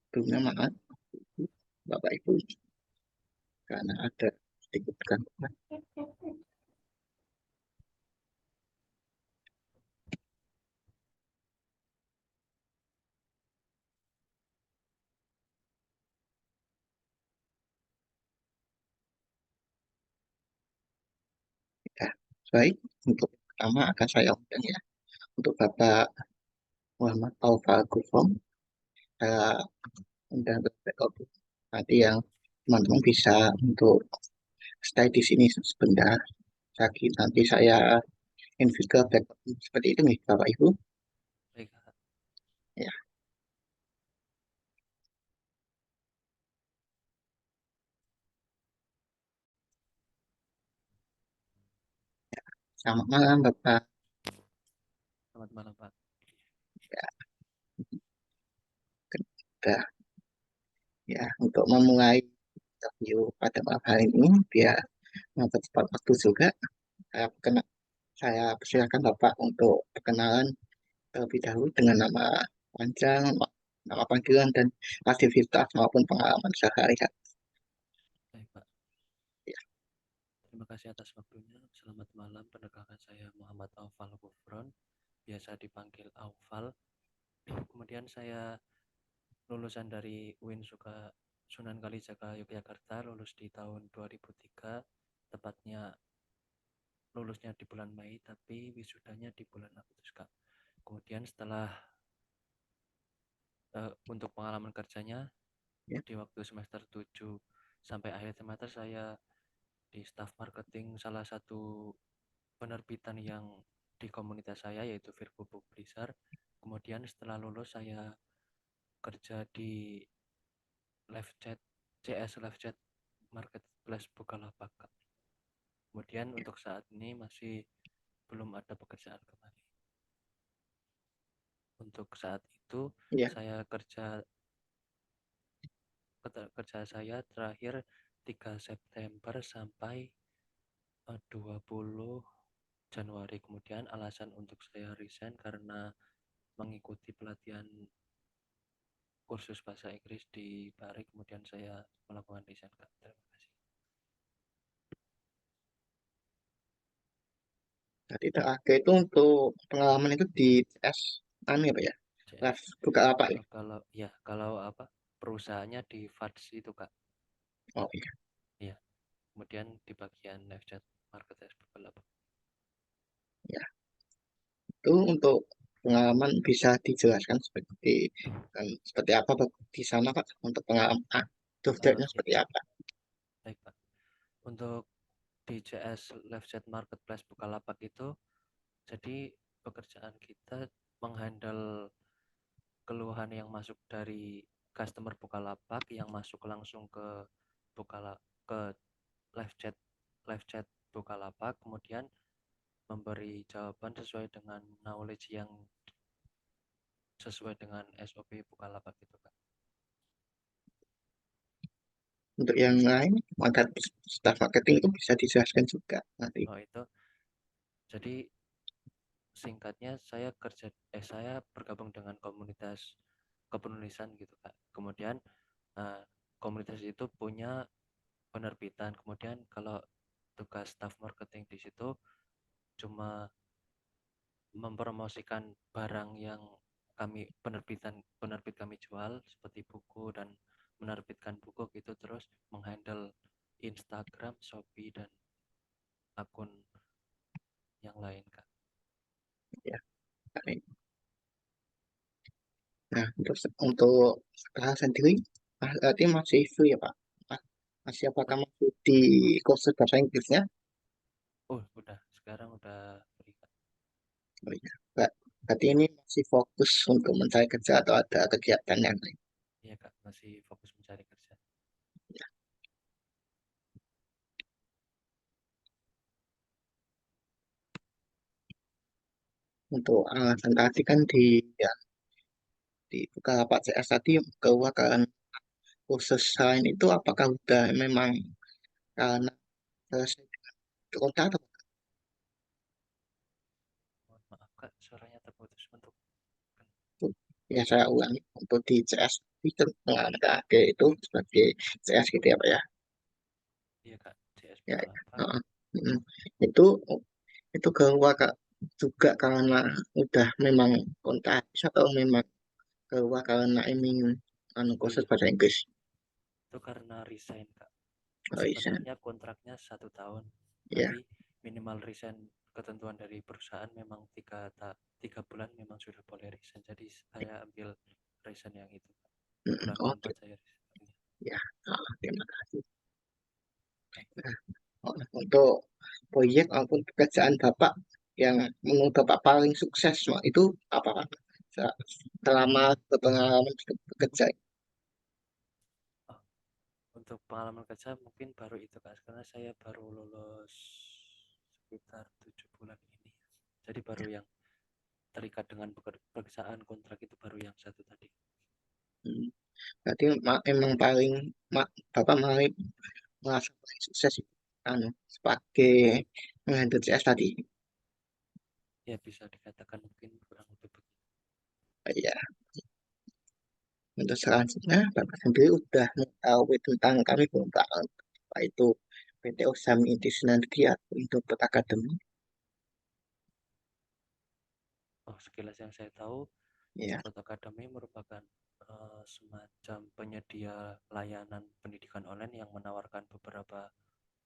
Sebelumnya maaf Bapak Ibu karena ada sedikit gangguan. Ya, baik. Untuk pertama akan saya undang ya. Untuk Bapak Muhammad Taufal Gufron, saya undang ke audiens. Nanti yang teman-teman bisa untuk stay di sini sebentar. Lagi nanti saya invite ke back seperti itu nih Bapak Ibu. Baik, Kak. Ya, selamat malam Bapak. Selamat malam, Pak. Ya, sudah ya untuk memulai interview pada malam hari ini biar tepat waktu juga. Saya saya persilakan Bapak untuk perkenalan terlebih dahulu dengan nama panjang, nama panggilan dan aktivitas maupun pengalaman sehari-hari. Baik, Pak. Ya, Terima kasih atas waktunya. Selamat malam, perkenalkan saya Muhammad Aufal Gufron, biasa dipanggil Aufal. Kemudian saya lulusan dari UIN Sunan Kalijaga Yogyakarta, lulus di tahun 2003, tepatnya lulusnya di bulan Mei, tapi wisudanya di bulan Agustus, Kak. Kemudian setelah untuk pengalaman kerjanya ya, di waktu semester 7 sampai akhir semester saya di staff marketing salah satu penerbitan yang di komunitas saya yaitu Virgo Publisher. Kemudian setelah lulus saya kerja di live chat CS live chat marketplace Bukalapak. Kemudian untuk saat ini masih belum ada pekerjaan kembali. Untuk saat itu ya. saya kerja saya terakhir 3 September sampai 20 Januari. Kemudian alasan untuk saya resign karena mengikuti pelatihan kursus bahasa Inggris di Paris, kemudian saya melakukan resign, Kak. Terima kasih. Jadi terakhir itu untuk pengalaman itu di CS anu ya Pak ya. CS. Live buka apa ya? Kalau apa perusahaannya di VADS itu, Kak. Oh iya. Iya. Kemudian di bagian live chat marketplace developer. Ya, itu untuk pengalaman bisa dijelaskan seperti apa Pak, di sana Pak untuk pengalaman detailnya Ya, seperti apa? baik, Pak. Untuk di CS live chat marketplace Bukalapak itu, jadi pekerjaan kita menghandle keluhan yang masuk dari customer Bukalapak yang masuk langsung ke ke live chat Bukalapak, kemudian memberi jawaban sesuai dengan knowledge yang sesuai dengan SOP Bukalapak itu, Kak. Untuk yang lain, maka staff marketing itu bisa dijelaskan juga nanti. Oh itu, jadi singkatnya saya bergabung dengan komunitas kepenulisan gitu, Kak. Kemudian uh, komunitas itu punya penerbitan. Kemudian kalau tugas staff marketing di situ cuma mempromosikan barang yang penerbit kami jual seperti buku dan menerbitkan buku gitu, terus menghandle Instagram, Shopee dan akun yang lain, Kak. Ya, baik. Nah, untuk sekolah sendiri, berarti masih free ya Pak? Masih Oh, apakah masih di kursus bahasa Inggrisnya? sekarang udah free, Kak. Oh iya. Berarti ini masih fokus untuk mencari kerja atau ada kegiatan yang lain? Iya, Kak, masih fokus mencari kerja. Untuk alasan tadi kan ya, di Bukalapak CS tadi keluar kan khusus lain itu apakah udah memang karena selesai kontrak atau Mohon maaf, Kak, suaranya terputus untuk. bukan? Ya saya ulangi untuk di CS itu pengalaman itu sebagai CS gitu ya Pak ya. Iya Kak, CS Ya, Bukalapak. heeh. Mm. itu itu keluar Kak, juga karena udah memang kontak habis atau memang keluar karena ingin anu Oh khusus iya, bahasa Inggris. itu karena resign Kak. Oh iya, Sebenarnya kontraknya 1 tahun, ya, tapi minimal resign ketentuan dari perusahaan memang 3 bulan memang sudah boleh resign. Jadi saya ambil resign yang itu, Kak. mm, Bulan oh keempat saya resign. ya, terima kasih. Nah, oh, untuk proyek maupun pekerjaan Bapak yang menurut Bapak paling sukses Pak, itu apa Pak? Selama berpengalaman bekerja. Oh, untuk pengalaman kerja mungkin baru itu Kak, karena saya baru lulus sekitar 7 bulan ini. Jadi baru yang terikat dengan pekerjaan kontrak itu baru yang satu tadi. Hmm, berarti emang paling Bapak paling merasa paling sukses itu anu sebagai menghandle CS tadi. Ya bisa dikatakan mungkin kurang lebih begitu. Ya, untuk selanjutnya Bapak sendiri udah mengetahui tentang kami belum tahu apa itu PT Osam Intisari Negeri atau Indopet Academy. Oh, sekilas yang saya tahu, Ya, Indopet Academy merupakan semacam penyedia layanan pendidikan online yang menawarkan beberapa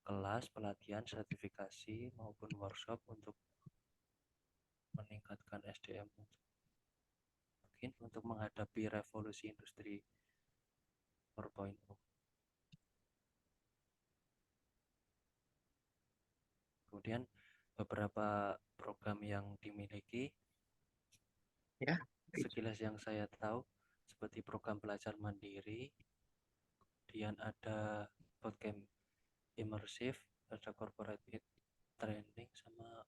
kelas, pelatihan, sertifikasi, maupun workshop untuk meningkatkan SDM mungkin untuk menghadapi revolusi industri 4.0. Kemudian beberapa program yang dimiliki, ya, sekilas yang saya tahu, seperti program belajar mandiri, kemudian ada bootcamp imersif, ada corporate training, sama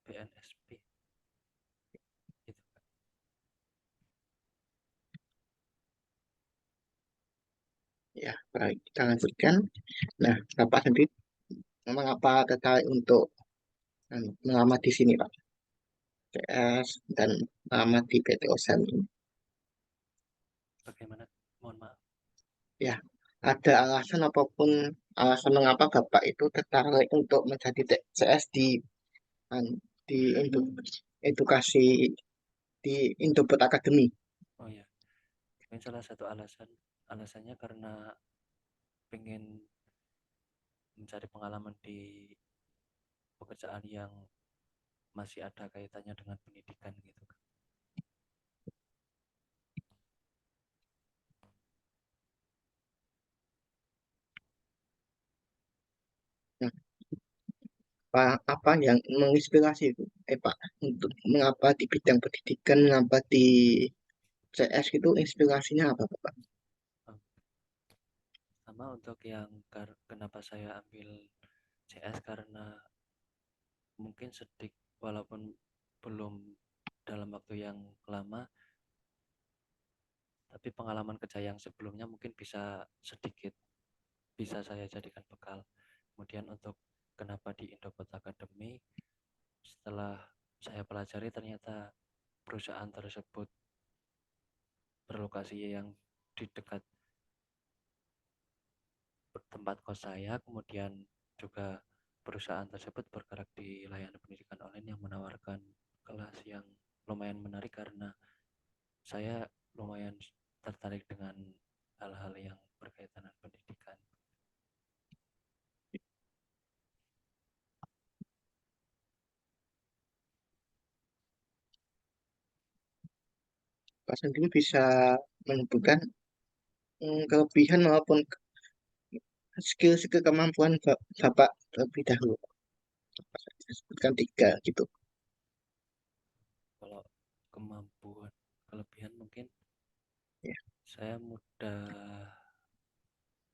BNSP. Itu. ya, baik. Kita lanjutkan. Nah, Bapak sendiri mengapa tertarik untuk mengamat di sini Pak? CS dan mengamat di PT Osam ini. Bagaimana? Mohon maaf. Ya, ada alasan apapun alasan mengapa Bapak itu tertarik untuk menjadi CS di edukasi di Indopet Academy. Oh ya, mungkin salah satu alasannya karena pengen mencari pengalaman di pekerjaan yang masih ada kaitannya dengan pendidikan gitu kan. Nah, apa yang menginspirasi itu, Pak, untuk mengapa di bidang pendidikan, mengapa di CS itu inspirasinya apa, Pak? Eh, Sama untuk yang kenapa saya ambil CS, karena mungkin sedikit walaupun belum dalam waktu yang lama, tapi pengalaman kerja yang sebelumnya mungkin sedikit bisa saya jadikan bekal. Kemudian untuk kenapa di Indopet Academy, setelah saya pelajari ternyata perusahaan tersebut berlokasi yang di dekat tempat kos saya, kemudian juga perusahaan tersebut bergerak di layanan pendidikan online yang menawarkan kelas yang lumayan menarik karena saya lumayan tertarik dengan hal-hal yang berkaitan dengan pendidikan. Pak sendiri bisa menyebutkan kelebihan maupun skill-skill kemampuan Bapak terlebih dahulu. Saya sebutkan tiga gitu. Kalau kemampuan, kelebihan mungkin Ya, saya mudah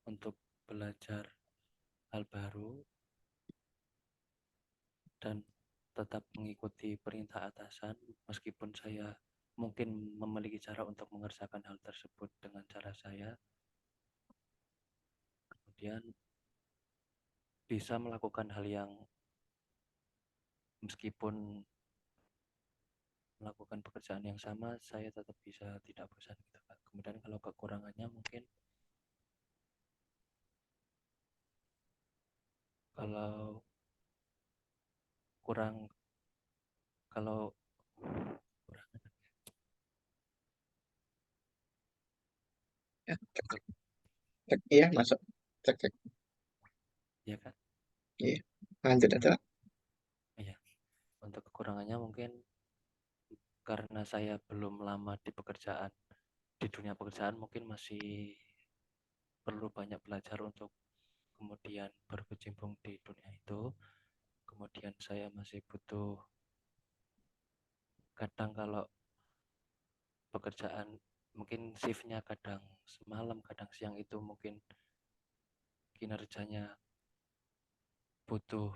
untuk belajar hal baru dan tetap mengikuti perintah atasan meskipun saya mungkin memiliki cara untuk mengerjakan hal tersebut dengan cara saya. Kemudian bisa melakukan hal yang meskipun melakukan pekerjaan yang sama, saya tetap bisa tidak bosan gitu Kak. Kemudian kalau kekurangannya mungkin kalau kurang kalau kurang Ya, cek, untuk cek, iya, masuk. Cek, cek. ya Kak. Iya. Lanjut aja. Iya, untuk kekurangannya mungkin karena saya belum lama di pekerjaan, di dunia pekerjaan mungkin masih perlu banyak belajar untuk kemudian berkecimpung di dunia itu. Kemudian saya masih butuh, kadang kalau pekerjaan mungkin shiftnya kadang semalam kadang siang, itu mungkin kinerjanya butuh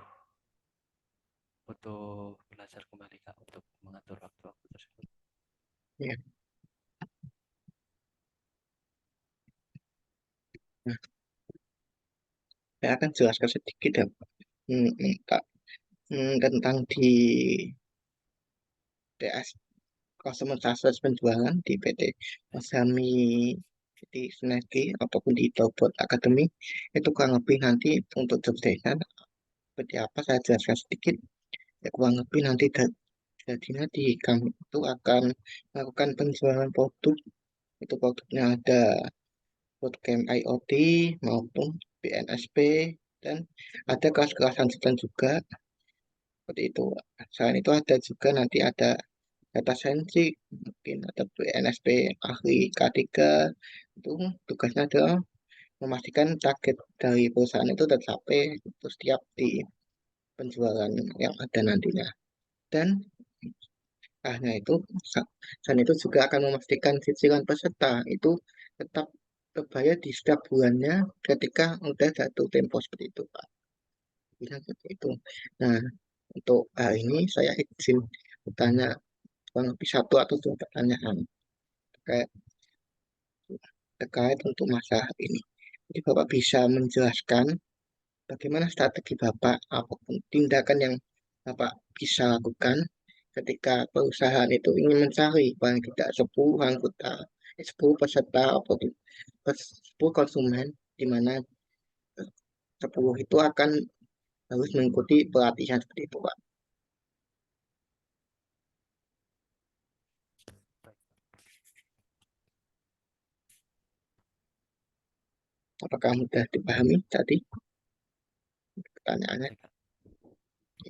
butuh belajar kembali Kak untuk mengatur waktu-waktu tersebut. Iya. Nah, saya akan jelaskan sedikit ya, Kak, tentang di TS Customer Success penjualan di PT Baik, Masami di Snagi ataupun di Tobot Academy itu kurang lebih nanti untuk job desk seperti apa saya jelaskan sedikit ya, kurang lebih nanti jadinya di kami itu akan melakukan penjualan produk, itu produknya ada bootcamp IoT maupun BNSP, dan ada kelas-kelasan sedang juga seperti itu. Selain itu ada juga nanti ada data science, mungkin ada BNSP ahli K3, itu tugasnya adalah memastikan target dari perusahaan itu tercapai itu setiap di penjualan yang ada nantinya. Dan hanya itu, dan itu juga akan memastikan cicilan peserta itu tetap terbayar di setiap bulannya ketika udah jatuh tempo seperti itu, Pak. Bilang seperti itu. Nah, untuk hal ini saya izin bertanya kurang lebih satu atau dua pertanyaan terkait, terkait untuk masalah ini. Jadi Bapak bisa menjelaskan bagaimana strategi Bapak apapun tindakan yang Bapak bisa lakukan ketika perusahaan itu ingin mencari paling tidak 10 anggota, 10 peserta atau 10 konsumen, di mana 10 itu akan harus mengikuti pelatihan seperti itu, Pak. baik, Apakah mudah dipahami tadi pertanyaannya? baik Kak.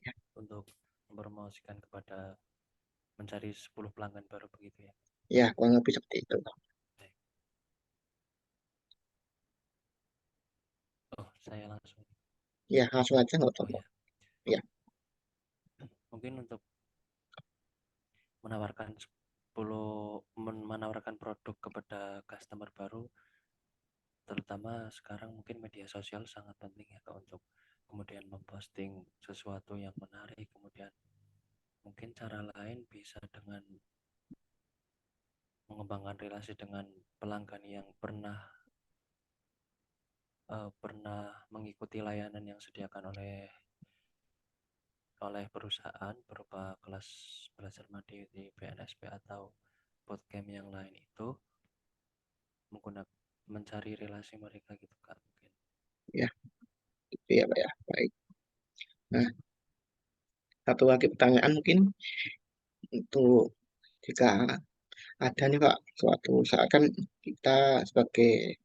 Ya, Untuk mempromosikan kepada mencari 10 pelanggan baru begitu ya. ya kurang lebih seperti itu. Baik. Oh, saya langsung. Ya, langsung aja nggak Oh apa-apa. ya, Ya, mungkin untuk menawarkan 10 menawarkan produk kepada customer baru, terutama sekarang mungkin media sosial sangat penting ya Kak, untuk kemudian memposting sesuatu yang menarik. Kemudian mungkin cara lain bisa dengan mengembangkan relasi dengan pelanggan yang pernah mengikuti layanan yang disediakan oleh perusahaan berupa kelas belajar mandiri di BNSP atau bootcamp yang lain, itu menggunakan mencari relasi mereka gitu Kak mungkin. ya, itu ya, Pak ya. Baik. Nah, satu lagi pertanyaan mungkin untuk jika ada nih Pak, suatu saat kan kita sebagai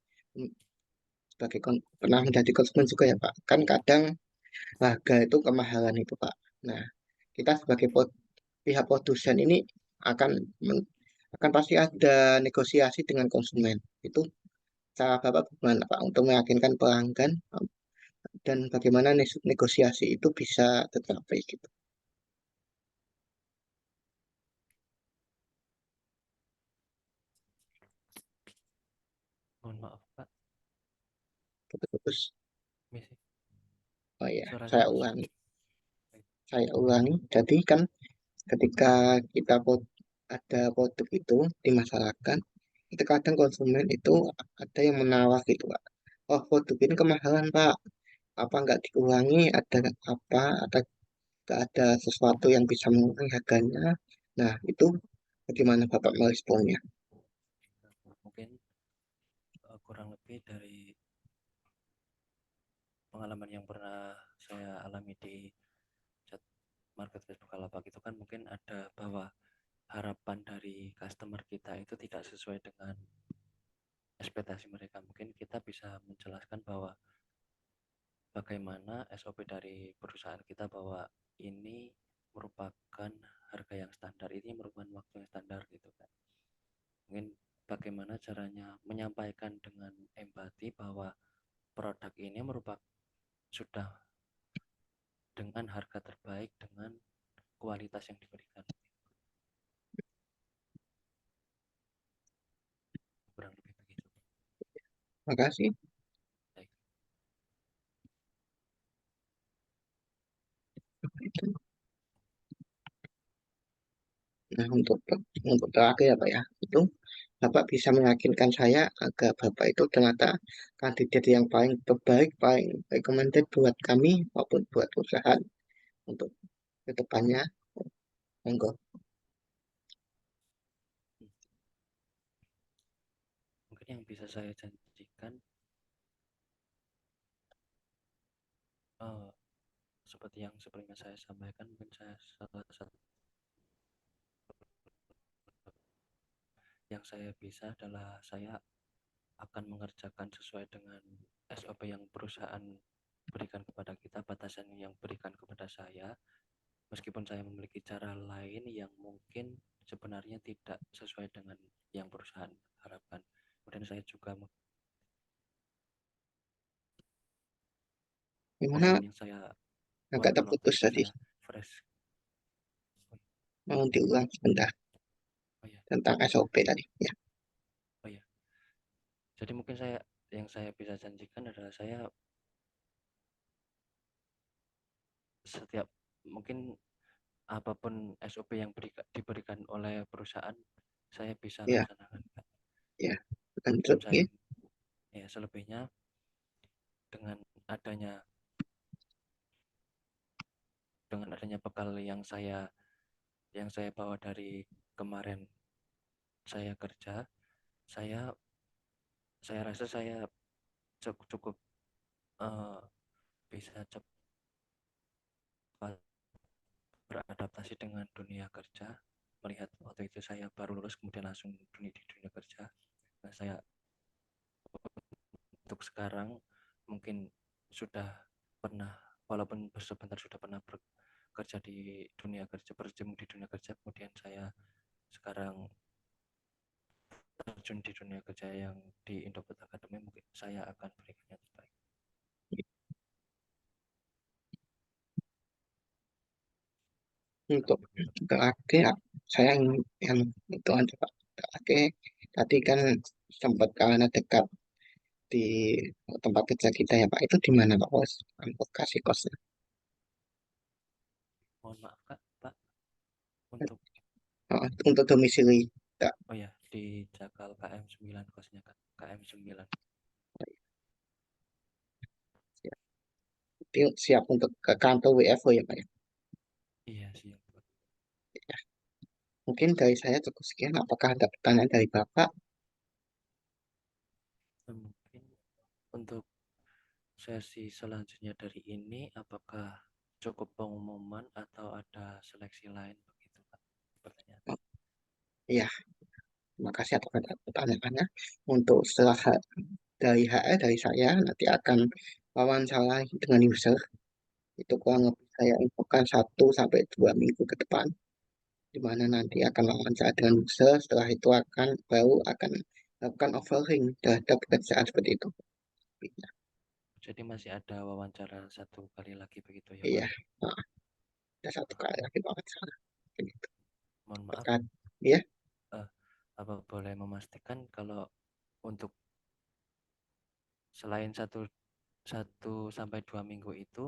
pernah menjadi konsumen juga ya Pak. Kan kadang harga itu kemahalan itu Pak. Nah, kita sebagai pihak produsen ini akan akan pasti ada negosiasi dengan konsumen. Itu cara Bapak bagaimana Pak untuk meyakinkan pelanggan dan bagaimana negosiasi itu bisa tercapai gitu. Mohon maaf Kak, Terus, misi oh ya, suara saya saya masuk. ulangi. Baik. Saya ulangi. Jadi kan ketika kita ada produk itu di masyarakat, itu kadang konsumen itu ada yang menawar gitu Pak. Oh, produk ini kemahalan Pak. Apa nggak dikurangi? Ada apa? Nggak ada sesuatu yang bisa mengurangi harganya? Nah, itu bagaimana Bapak meresponnya? Mungkin kurang lebih dari pengalaman yang pernah saya alami di chat marketplace Bukalapak itu kan mungkin ada bahwa harapan dari customer kita itu tidak sesuai dengan ekspektasi mereka. Mungkin kita bisa menjelaskan bahwa bagaimana SOP dari perusahaan kita bahwa ini merupakan harga yang standar, ini merupakan waktu yang standar gitu kan. Mungkin bagaimana caranya menyampaikan dengan empati bahwa produk ini merupakan sudah dengan harga terbaik dengan kualitas yang diberikan, kurang lebih begitu. Makasih. Baik. Nah, untuk terakhir ya Pak ya, itu Bapak bisa meyakinkan saya agar Bapak itu ternyata kandidat yang paling terbaik, paling recommended buat kami maupun buat perusahaan untuk kedepannya. Monggo. Mungkin yang bisa saya janjikan eh, seperti yang sebelumnya saya sampaikan, mungkin saya salah satu yang saya bisa adalah saya akan mengerjakan sesuai dengan SOP yang perusahaan berikan kepada kita, batasan yang berikan kepada saya, meskipun saya memiliki cara lain yang mungkin sebenarnya tidak sesuai dengan yang perusahaan harapkan. Kemudian saya juga Gimana pengalaman yang saya agak buatkan waktu terputus itu tadi? saya fresh. Mau diulang sebentar Oh ya, tentang SOP tadi. Ya, oh ya. Jadi mungkin yang saya bisa janjikan adalah saya setiap mungkin apapun SOP yang diberikan oleh perusahaan saya bisa ya, laksanakan. ya. Meskipun Lanjut. saya Ya, ya selebihnya dengan adanya bekal yang saya bawa dari kemarin saya kerja, saya saya rasa saya cukup eh, bisa cepat beradaptasi dengan dunia kerja. Melihat waktu itu saya baru lulus kemudian langsung di dunia kerja. Nah, saya untuk sekarang mungkin sudah pernah, walaupun sebentar sudah pernah bekerja di dunia kerja, berjemur di dunia kerja, kemudian saya sekarang terjun di dunia kerja yang di Indopet Academy, mungkin saya akan berikan yang terbaik. Kurang untuk lebih begitu. terakhir, saya yang itu aja Pak. Terakhir, tadi kan sempat karena dekat di tempat kerja kita ya Pak. Itu di mana Pak Bos? Untuk kasih kosnya. Mohon maaf Kak, Pak, untuk Oh, untuk domisili. Tak, oh ya di Jakal KM 9 kosnya Kak, KM 9. siap. Siap untuk ke kantor WFO ya Pak ya. Iya siap. Mungkin dari saya cukup sekian. Apakah ada pertanyaan dari Bapak? Mungkin untuk sesi selanjutnya dari ini apakah cukup pengumuman atau ada seleksi lain begitu Pak? Pertanyaan. Oh, iya, terima kasih atas pertanyaannya. Untuk setelah dari HR dari saya nanti akan wawancara dengan user. Itu kurang lebih saya infokan 1 sampai 2 minggu ke depan. Di mana nanti akan wawancara dengan user. Setelah itu baru akan lakukan offering terhadap pekerjaan seperti itu. Jadi masih ada wawancara satu kali lagi begitu ya Iya, Pak? nah, ada satu Ah, kali lagi wawancara. Begitu. mohon maaf, Apakah, ya, eh, apa boleh memastikan kalau untuk selain 1 sampai 2 minggu itu,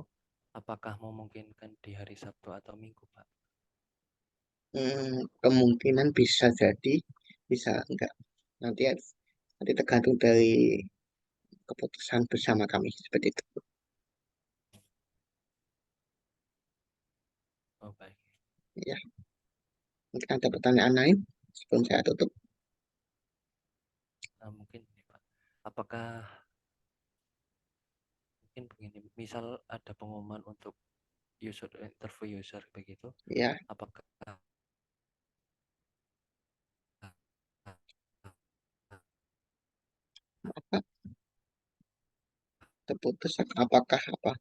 apakah memungkinkan di hari Sabtu atau Minggu Pak? kemungkinan bisa jadi, bisa enggak. Nanti nanti tergantung dari keputusan bersama kami seperti itu. Oh baik. Ya, Mungkin ada pertanyaan lain sebelum saya tutup. Mungkin ini, Pak. Apakah mungkin begini, misal ada pengumuman untuk interview user begitu, Ya, apakah apa terputus? Apakah apa?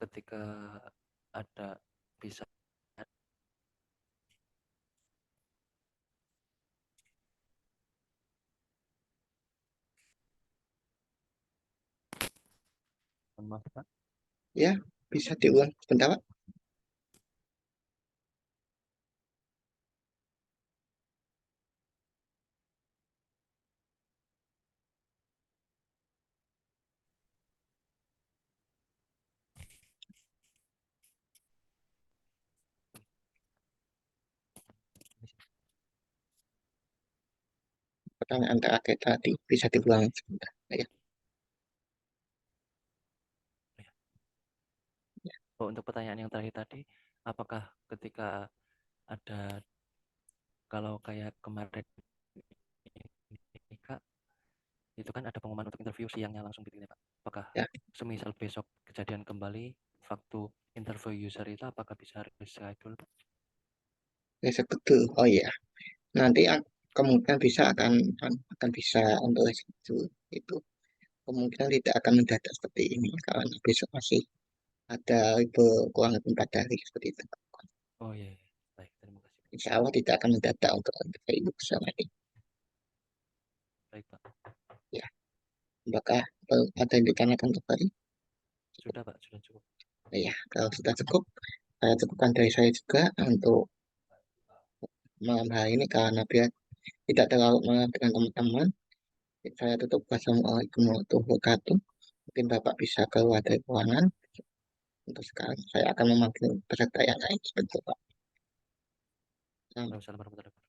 ketika ada bisa maaf Pak, Ya, bisa diulang sebentar, Pak. Pertanyaan terakhir tadi bisa diulang sebentar. Ya, oh, untuk pertanyaan yang terakhir tadi, apakah ketika ada, kalau kayak kemarin ini Kak, itu kan ada pengumuman untuk interview siangnya langsung gitu ya Pak. Apakah ya, semisal besok kejadian kembali waktu interview user itu apakah bisa reschedule Pak? besok betul. Oh iya, nanti kemungkinan bisa akan bisa untuk itu. Kemungkinan tidak akan mendadak seperti ini karena besok masih ada libur kurang lebih 4 hari seperti itu. Oh iya, iya. Baik, terima kasih Pak. Insya Allah tidak akan mendadak untuk interview bersama ini. Baik Pak. Ya, apakah ada yang ditanyakan kembali? Sudah Pak, sudah cukup. Ya, kalau sudah cukup, saya cukupkan dari saya juga untuk malam hari ini karena biar tidak terlalu malam dengan teman-teman. Saya tutup. Wassalamualaikum warahmatullahi wabarakatuh. Mungkin Bapak bisa keluar dari ruangan. Untuk sekarang, saya akan memanggil peserta yang lain sebentar, Pak. Nah, Waalaikumsalam warahmatullahi wabarakatuh.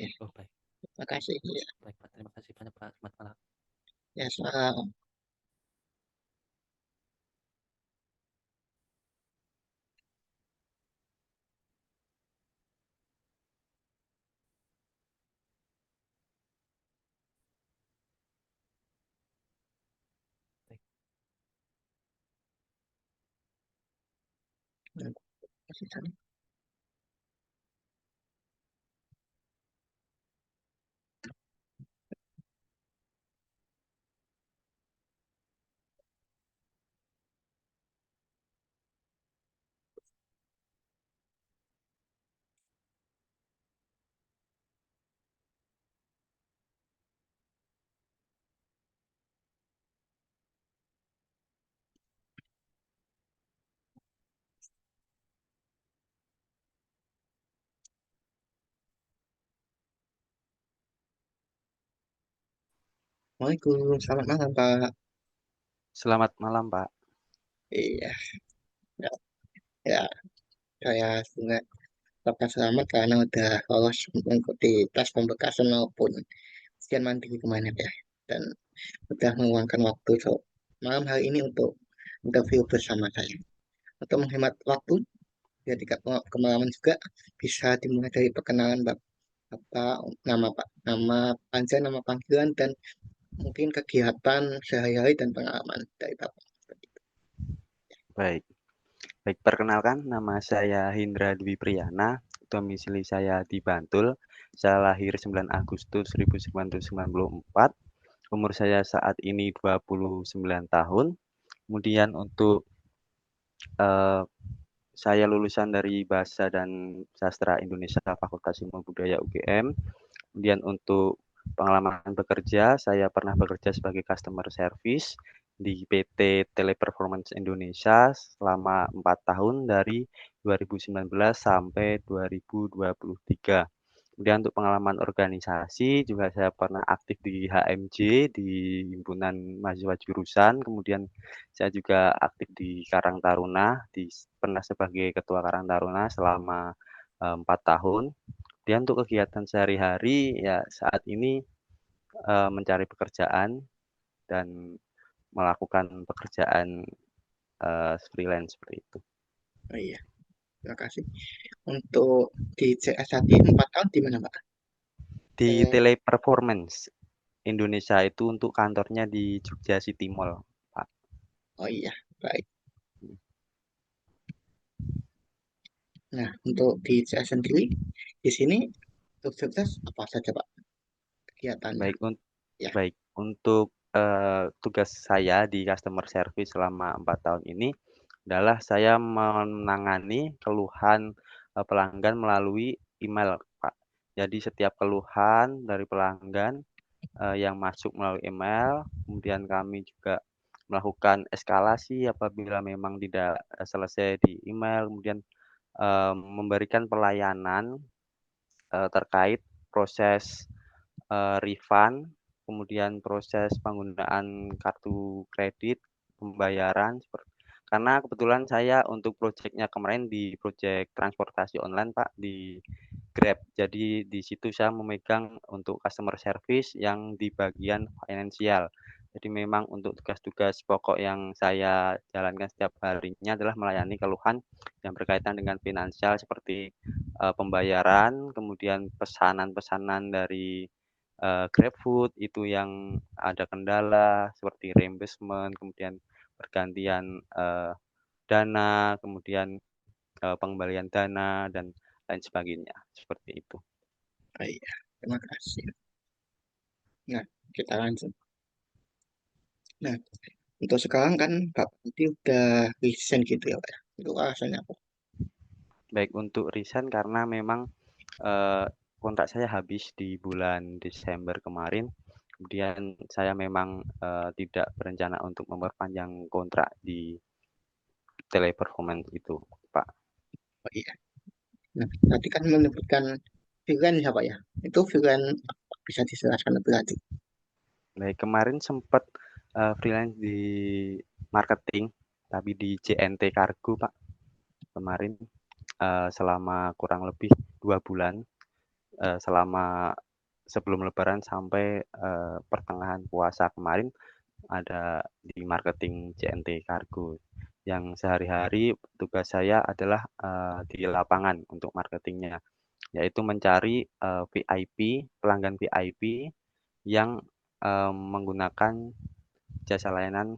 ya, Oh baik, terima kasih. Ya, baik Pak. Terima kasih banyak Pak. Selamat malam. ya, selamat. Baik. Terima kasih. Waalaikumsalam, selamat malam, Pak. Selamat malam, Pak. Iya, ya, ya, saya juga dapat selamat karena udah lolos mengikuti tes pembekasan maupun ujian mandiri kemarin ya. Dan udah meluangkan waktu malam hari ini untuk interview bersama saya. Untuk menghemat waktu, biar tidak kemalaman juga, bisa dimulai dari perkenalan Bapak, nama Pak, nama panjang, nama panggilan, dan mungkin kegiatan sehari-hari dan pengalaman dari Bapak. Baik. Baik, perkenalkan nama saya Hindra Dwi Priyana, domisili saya di Bantul. Saya lahir 9 Agustus 1994. Umur saya saat ini 29 tahun. Kemudian untuk eh, saya lulusan dari Bahasa dan Sastra Indonesia Fakultas Ilmu Budaya UGM. Kemudian untuk pengalaman bekerja, saya pernah bekerja sebagai customer service di PT Teleperformance Indonesia selama 4 tahun dari 2019 sampai 2023. Kemudian untuk pengalaman organisasi juga saya pernah aktif di HMJ, di Himpunan Mahasiswa Jurusan, kemudian saya juga aktif di Karang Taruna, pernah sebagai Ketua Karang Taruna selama 4 tahun. Dan untuk kegiatan sehari-hari ya saat ini mencari pekerjaan dan melakukan pekerjaan freelance seperti itu. Oh iya, terima kasih. Untuk di CS tadi 4 tahun di mana, Pak? Di Eh, Teleperformance Indonesia itu untuk kantornya di Jogja City Mall, Pak. oh iya, baik. Nah, untuk di CS sendiri, di sini untuk sukses apa saja, Pak, kegiatannya? Baik, Ya, untuk tugas saya di customer service selama 4 tahun ini adalah saya menangani keluhan pelanggan melalui email, Pak. Jadi setiap keluhan dari pelanggan yang masuk melalui email, kemudian kami juga melakukan eskalasi apabila memang tidak selesai di email, kemudian memberikan pelayanan terkait proses refund, kemudian proses penggunaan kartu kredit, pembayaran, karena kebetulan saya untuk projeknya kemarin di projek transportasi online, Pak, di Grab. Jadi di situ saya memegang untuk customer service yang di bagian finansial. Jadi memang untuk tugas-tugas pokok yang saya jalankan setiap harinya adalah melayani keluhan yang berkaitan dengan finansial seperti pembayaran, kemudian pesanan-pesanan dari GrabFood itu yang ada kendala seperti reimbursement, kemudian pergantian dana, kemudian pengembalian dana dan lain sebagainya, seperti itu. oh iya, terima kasih. Nah, kita lanjut. Nah, untuk sekarang kan Bapak nanti udah resign gitu ya, Pak, ya? Itu alasannya apa? Baik, untuk resign karena memang eee, kontrak saya habis di bulan Desember kemarin, kemudian saya memang tidak berencana untuk memperpanjang kontrak di Teleperformance itu, Pak. Oh iya. Nah, tadi kan menyebutkan freelance ya, Pak, ya? Itu freelance apa? Bisa dijelaskan lebih lanjut? Baik, kemarin sempat freelance di marketing, tapi di JNT Kargo, Pak, kemarin selama kurang lebih 2 bulan, selama sebelum lebaran sampai pertengahan puasa kemarin ada di marketing JNT Kargo. Yang sehari-hari tugas saya adalah di lapangan untuk marketingnya, yaitu mencari VIP, pelanggan VIP yang menggunakan jasa layanan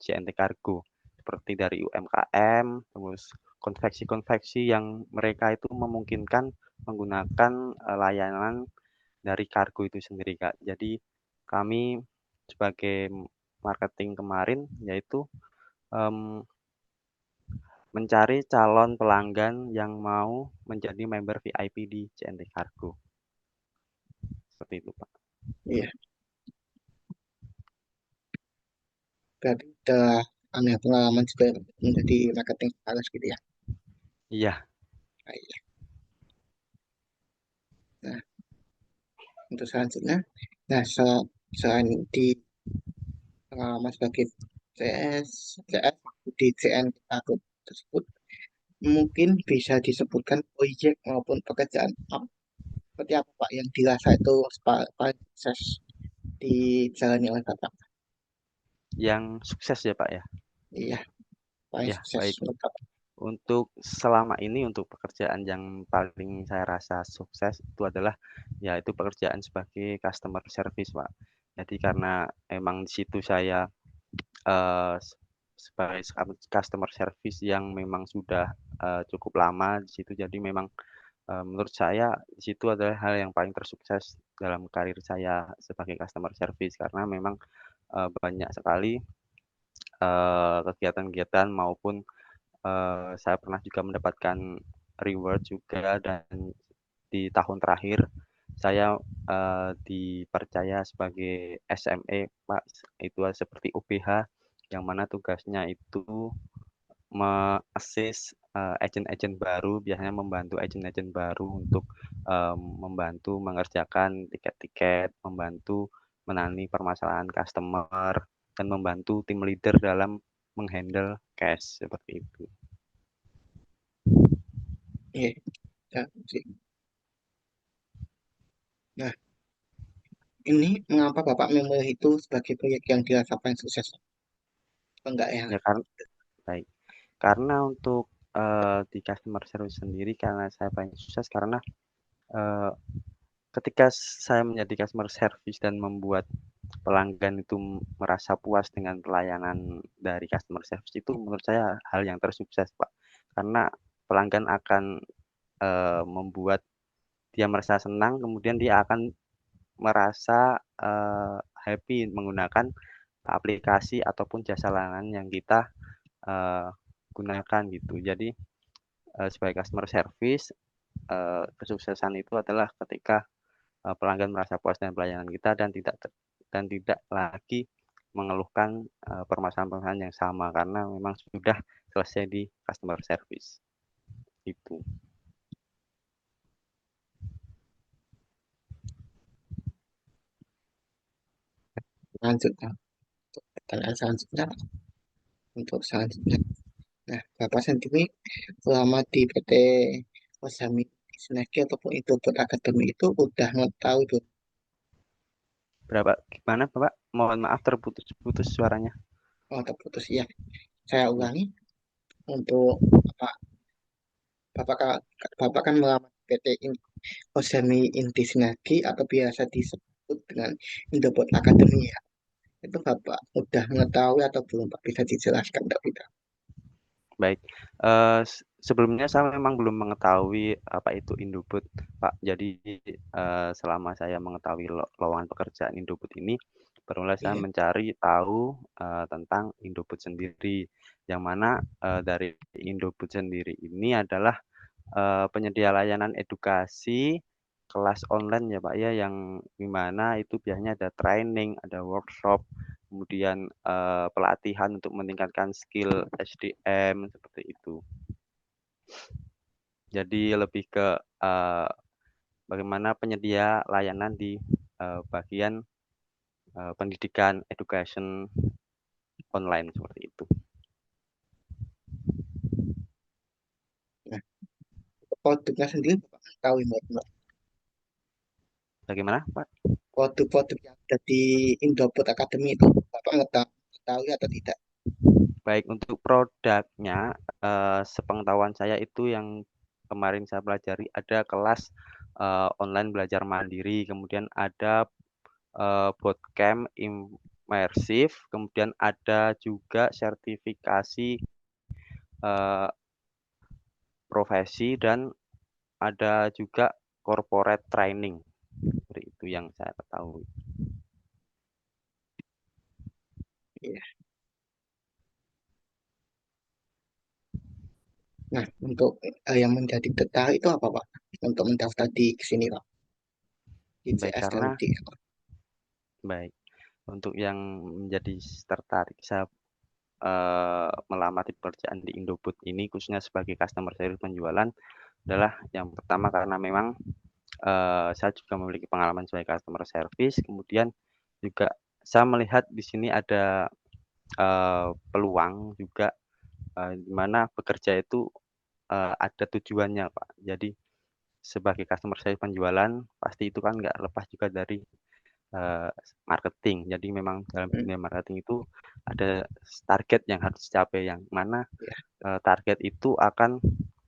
JNT Kargo seperti dari UMKM, terus konveksi-konveksi yang mereka itu memungkinkan menggunakan layanan dari kargo itu sendiri, Kak. Jadi kami sebagai marketing kemarin yaitu mencari calon pelanggan yang mau menjadi member VIP di JNT Kargo. Seperti itu, Pak. Iya, berarti udah ada pengalaman juga ya, menjadi marketing sales gitu ya. Iya, Nah, iya. Nah, untuk selanjutnya, nah selain di pengalaman sebagai CS di CN aku tersebut, mungkin bisa disebutkan proyek maupun pekerjaan apa seperti apa, Pak, yang dirasa itu paling sukses dijalani oleh Bapak? yang sukses ya, Pak, ya? Iya, paling Iya, sukses baik. menurut Bapak. Untuk selama ini untuk pekerjaan yang paling saya rasa sukses itu adalah yaitu pekerjaan sebagai customer service, Pak. Jadi karena emang di situ saya eee, sebagai customer service yang memang sudah cukup lama di situ, jadi memang menurut saya di situ adalah hal yang paling tersukses dalam karir saya sebagai customer service karena memang banyak sekali kegiatan-kegiatan maupun saya pernah juga mendapatkan reward juga dan di tahun terakhir saya dipercaya sebagai SME, Pak, itu seperti OPH yang mana tugasnya itu me-assist agen-agen baru, biasanya membantu agen-agen baru untuk membantu mengerjakan tiket-tiket, membantu menangani permasalahan customer, dan membantu tim leader dalam menghandle cash seperti itu. Iya, ya, sih. Nah, ini mengapa Bapak memilih itu sebagai proyek yang dirasa paling sukses? Apa enggak ya? Ya baik. Karena untuk di customer service sendiri karena saya paling sukses karena eh, ketika saya menjadi customer service dan membuat pelanggan itu merasa puas dengan pelayanan dari customer service itu menurut saya hal yang tersukses, Pak. Karena pelanggan akan membuat dia merasa senang, kemudian dia akan merasa happy menggunakan aplikasi ataupun jasa layanan yang kita eh, gunakan gitu. Jadi sebagai customer service kesuksesan itu adalah ketika pelanggan merasa puas dengan pelayanan kita dan tidak lagi mengeluhkan permasalahan-permasalahan yang sama karena memang sudah selesai di customer service itu. Lanjutnya, untuk pertanyaan selanjutnya, untuk selanjutnya. Nah, Bapak sendiri selama di PT Osami Sinergi ataupun Indobot Academy itu udah mengetahui belum? Berapa gimana Bapak? Mohon maaf terputus-putus suaranya. Oh, terputus ya. Saya Ya, ulangi untuk Bapak, Bapak kan melamar PT Osami Inti Sinergi atau biasa disebut dengan Indobot Academy ya. Itu Bapak udah mengetahui atau belum Pak? Bisa dijelaskan Pak kita? baik. Sebelumnya saya memang belum mengetahui apa itu Indobot, Pak. Jadi selama saya mengetahui lowongan pekerjaan Indobot ini, barulah saya Iya, mencari tahu tentang Indobot sendiri. Yang mana dari Indobot sendiri ini adalah penyedia layanan edukasi kelas online ya Pak ya, yang di mana itu biasanya ada training, ada workshop, kemudian pelatihan untuk meningkatkan skill SDM seperti itu. Jadi lebih ke bagaimana penyedia layanan di bagian pendidikan education online seperti itu. nah, produknya sendiri Bapak tahu Mbak. Bagaimana Pak? Produk-produk yang ada di Indobot Academy itu Bapak mengetahui atau tidak? Baik untuk produknya sepengetahuan saya itu yang kemarin saya pelajari ada kelas online belajar mandiri, kemudian ada bootcamp imersif, kemudian ada juga sertifikasi eh, profesi dan ada juga corporate training. Seperti itu yang saya ketahui. Iya. Nah, untuk yang menjadi tertarik itu apa Pak? Untuk mendaftar di sini Pak, di Baik CS dan karena di baik untuk yang menjadi tertarik saya melamar di pekerjaan di Indobot ini khususnya sebagai customer service penjualan adalah yang pertama karena memang saya juga memiliki pengalaman sebagai customer service, kemudian juga saya melihat di sini ada peluang juga di mana bekerja itu ada tujuannya, Pak. Jadi sebagai customer service penjualan pasti itu kan nggak lepas juga dari eee, marketing. Jadi memang dalam Hmm, dunia marketing itu ada target yang harus dicapai, yang mana ya. target itu akan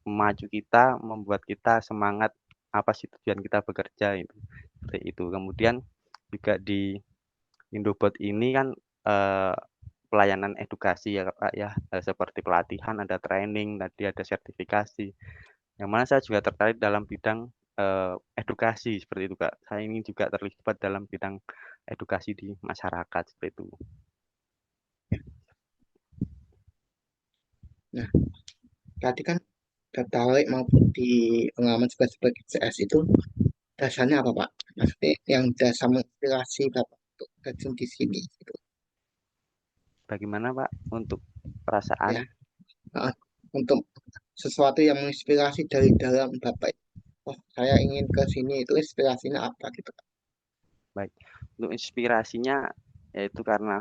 memacu kita, membuat kita semangat, apa sih tujuan kita bekerja itu, seperti itu. Kemudian juga di Indobot ini kan, eee, pelayanan edukasi ya Pak ya, seperti pelatihan, ada training, tadi ada sertifikasi, yang mana saya juga tertarik dalam bidang edukasi seperti itu Kak. Saya ingin juga terlibat dalam bidang edukasi di masyarakat seperti itu. Nah, tadi kan tertarik maupun di pengalaman sebagai CS itu dasarnya apa Pak? Maksudnya yang dasar menginspirasi Bapak untuk terjun di sini gitu. Bagaimana Pak untuk Ya, perasaan? uh, untuk sesuatu yang menginspirasi dari dalam Bapak. Oh, saya ingin ke sini itu inspirasinya apa gitu Pak? Baik, untuk inspirasinya yaitu karena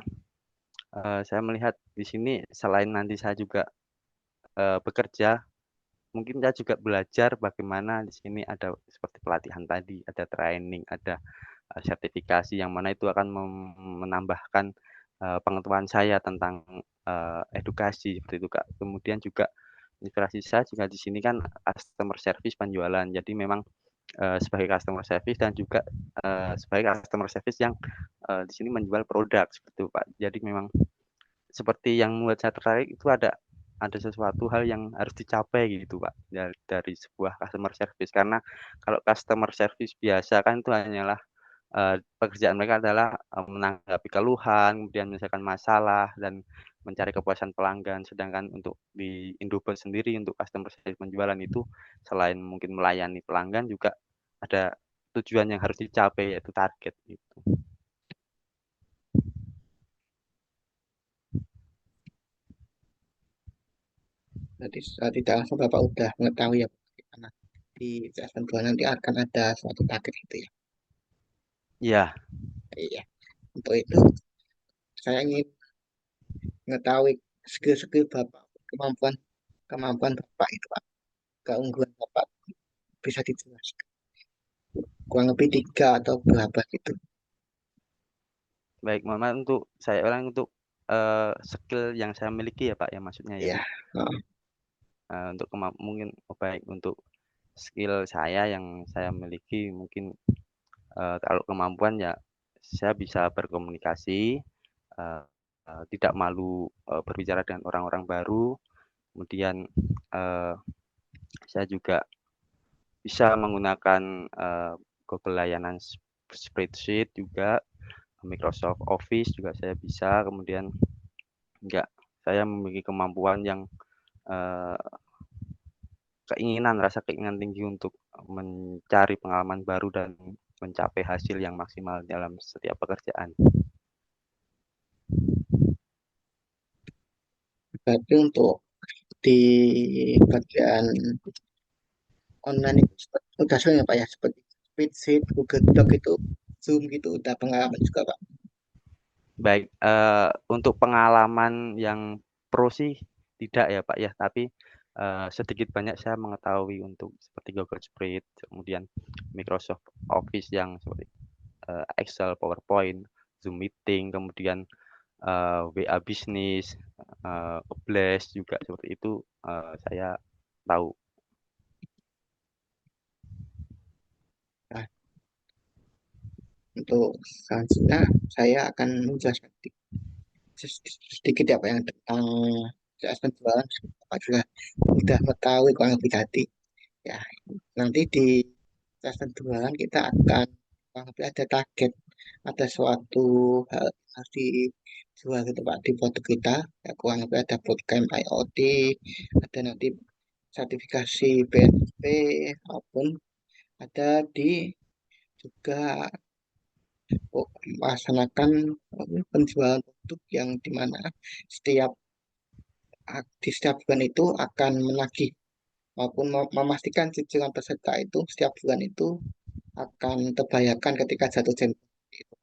saya melihat di sini selain nanti saya juga bekerja, mungkin saya juga belajar bagaimana di sini ada seperti pelatihan tadi, ada training, ada sertifikasi yang mana itu akan menambahkan pengetahuan saya tentang edukasi seperti itu Kak. Kemudian juga inspirasi saya juga di sini kan customer service penjualan. Jadi memang sebagai customer service dan juga sebagai customer service yang di sini menjual produk seperti itu Pak. Jadi memang seperti yang membuat saya tertarik itu ada sesuatu hal yang harus dicapai gitu Pak dari sebuah customer service. Karena kalau customer service biasa kan itu hanyalah pekerjaan mereka adalah menanggapi keluhan, kemudian menyelesaikan masalah dan mencari kepuasan pelanggan. Sedangkan untuk di Indofood sendiri untuk customer service penjualan itu selain mungkin melayani pelanggan juga ada tujuan yang harus dicapai yaitu target gitu. Berarti tidak langsung Bapak udah mengetahui ya bagaimana di CS penjualan nanti akan ada suatu target gitu ya. Iya, Iya. Untuk itu saya ingin mengetahui skill-skill Bapak, kemampuan kemampuan Bapak itu Pak, keunggulan Bapak bisa dijelaskan. Kurang lebih 3 atau berapa gitu. baik mohon maaf untuk saya ulang untuk skill yang saya miliki ya Pak ya maksudnya ya. Ya. Oh, Untuk mungkin baik untuk skill saya yang saya miliki mungkin kalau kemampuan ya saya bisa berkomunikasi, eee tidak malu berbicara dengan orang-orang baru, kemudian eee, saya juga bisa menggunakan Google layanan spreadsheet juga, Microsoft Office juga saya bisa, kemudian juga saya memiliki kemampuan yang eee, rasa keinginan tinggi untuk mencari pengalaman baru dan mencapai hasil yang maksimal dalam setiap pekerjaan. berarti untuk di bagian online itu udah sering ya Pak ya, seperti Spreadsheet, Google Doc itu, Zoom gitu, udah pengalaman juga Pak. Baik, untuk pengalaman yang pro sih tidak ya, Pak, ya, tapi, sedikit banyak saya mengetahui untuk seperti Google Spread, kemudian Microsoft Office yang seperti, Excel, PowerPoint, Zoom Meeting, kemudian, WA Bisnis, Blast juga seperti itu, saya tahu. Nah, untuk selanjutnya saya akan menjelaskan sedikit ya Pak yang tentang CS penjualan. Bapak juga sudah mengetahui kurang lebih tadi. Ya, nanti di CS penjualan kita akan kurang lebih ada target, ada suatu hal yang harus dijual gitu Pak di produk kita. Ya, kurang lebih ada bootcamp IoT, ada nanti sertifikasi BNSP maupun ada di juga melaksanakan penjualan produk yang dimana setiap di setiap bulan itu akan menagih maupun memastikan cicilan peserta itu setiap bulan itu akan terbayarkan ketika jatuh tempo. Itu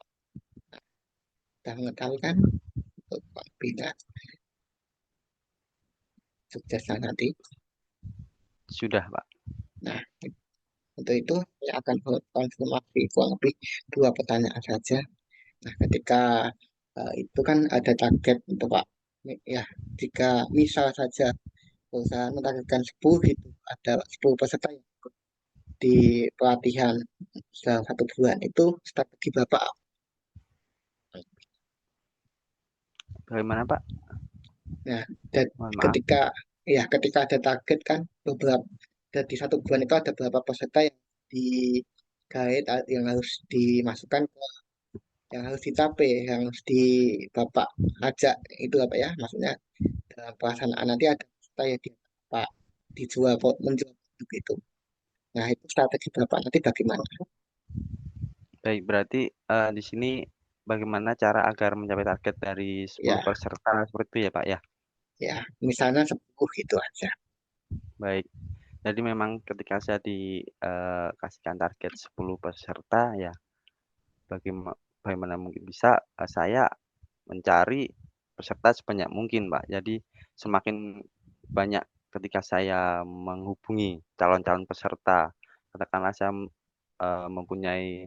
sudah mengetahui kan untuk bina suksesnya nanti. Sudah, Pak. Nah, untuk itu saya akan konfirmasi kurang lebih 2 pertanyaan saja. Nah, ketika itu kan ada target untuk Pak. Ya, jika misal saja perusahaan menargetkan 10 gitu, ada 10 peserta yang ikut di pelatihan dalam 1 bulan, itu strategi Bapak. Bagaimana, Pak? Nah, dan Mohon maaf. ketika ada target kan beberapa di 1 bulan itu ada beberapa peserta yang digait yang harus dimasukkan yang harus dicapai, yang harus di Bapak ajak itu apa ya? Maksudnya dalam pelaksanaan nanti ada peserta yang Bapak dijual menjual produk itu. Nah, itu strategi Bapak nanti bagaimana? Baik, berarti, di sini bagaimana cara agar mencapai target dari 10 Ya, peserta seperti itu ya, Pak, ya? ya, misalnya 10 gitu aja. Baik, jadi memang ketika saya dikasihkan target 10 peserta ya bagaimana mungkin bisa, saya mencari peserta sebanyak mungkin, Pak. Jadi semakin banyak ketika saya menghubungi calon-calon peserta, katakanlah saya, mempunyai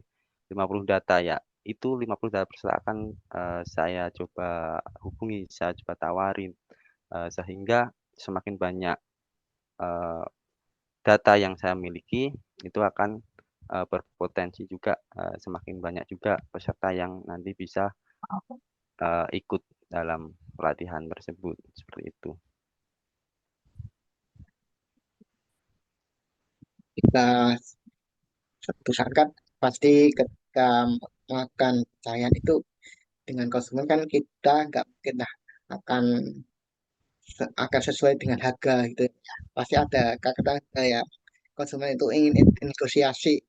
50 data ya, itu 50 data peserta akan saya coba hubungi, saya coba tawarin, sehingga semakin banyak eh, data yang saya miliki itu akan berpotensi juga semakin banyak juga peserta yang nanti bisa ikut dalam pelatihan tersebut seperti itu. Kita besarkan pasti ketika melakukan percayaan itu dengan konsumen kan kita nggak mungkin lah akan akan sesuai dengan harga gitu ya. Pasti ada kata ya konsumen itu ingin negosiasi.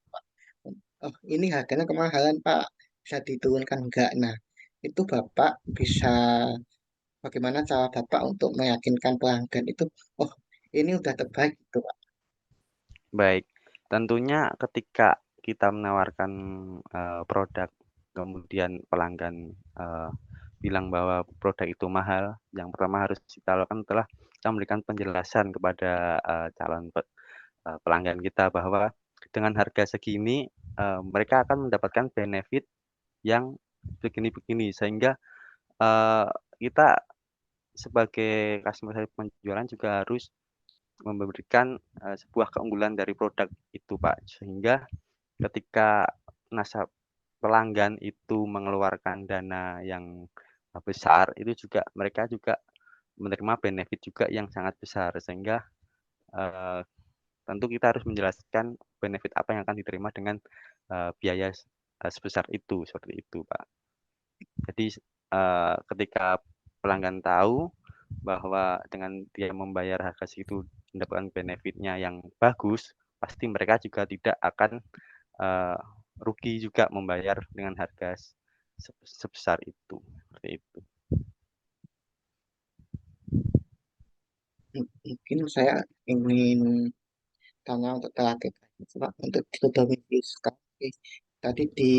Oh, ini harganya kemahalan Pak, bisa diturunkan enggak? Nah, itu Bapak bisa bagaimana cara Bapak untuk meyakinkan pelanggan itu, oh ini udah terbaik gitu Pak. Baik, tentunya ketika kita menawarkan produk, kemudian pelanggan bilang bahwa produk itu mahal, yang pertama harus kita lakukan adalah kita memberikan penjelasan kepada calon pelanggan kita bahwa dengan harga segini mereka akan mendapatkan benefit yang begini-begini, sehingga eee, kita sebagai customer service penjualan juga harus memberikan sebuah keunggulan dari produk itu, Pak. Sehingga ketika pelanggan itu mengeluarkan dana yang besar, itu juga mereka juga menerima benefit juga yang sangat besar. Sehingga eee, tentu kita harus menjelaskan benefit apa yang akan diterima dengan biaya sebesar itu, seperti itu, Pak. Jadi ketika pelanggan tahu bahwa dengan dia membayar harga segitu mendapatkan benefit-nya yang bagus, pasti mereka juga tidak akan eee, rugi juga membayar dengan harga sebesar itu, seperti itu. Mungkin saya ingin tanya untuk terakhir Pak, untuk di domisi sekarang tadi di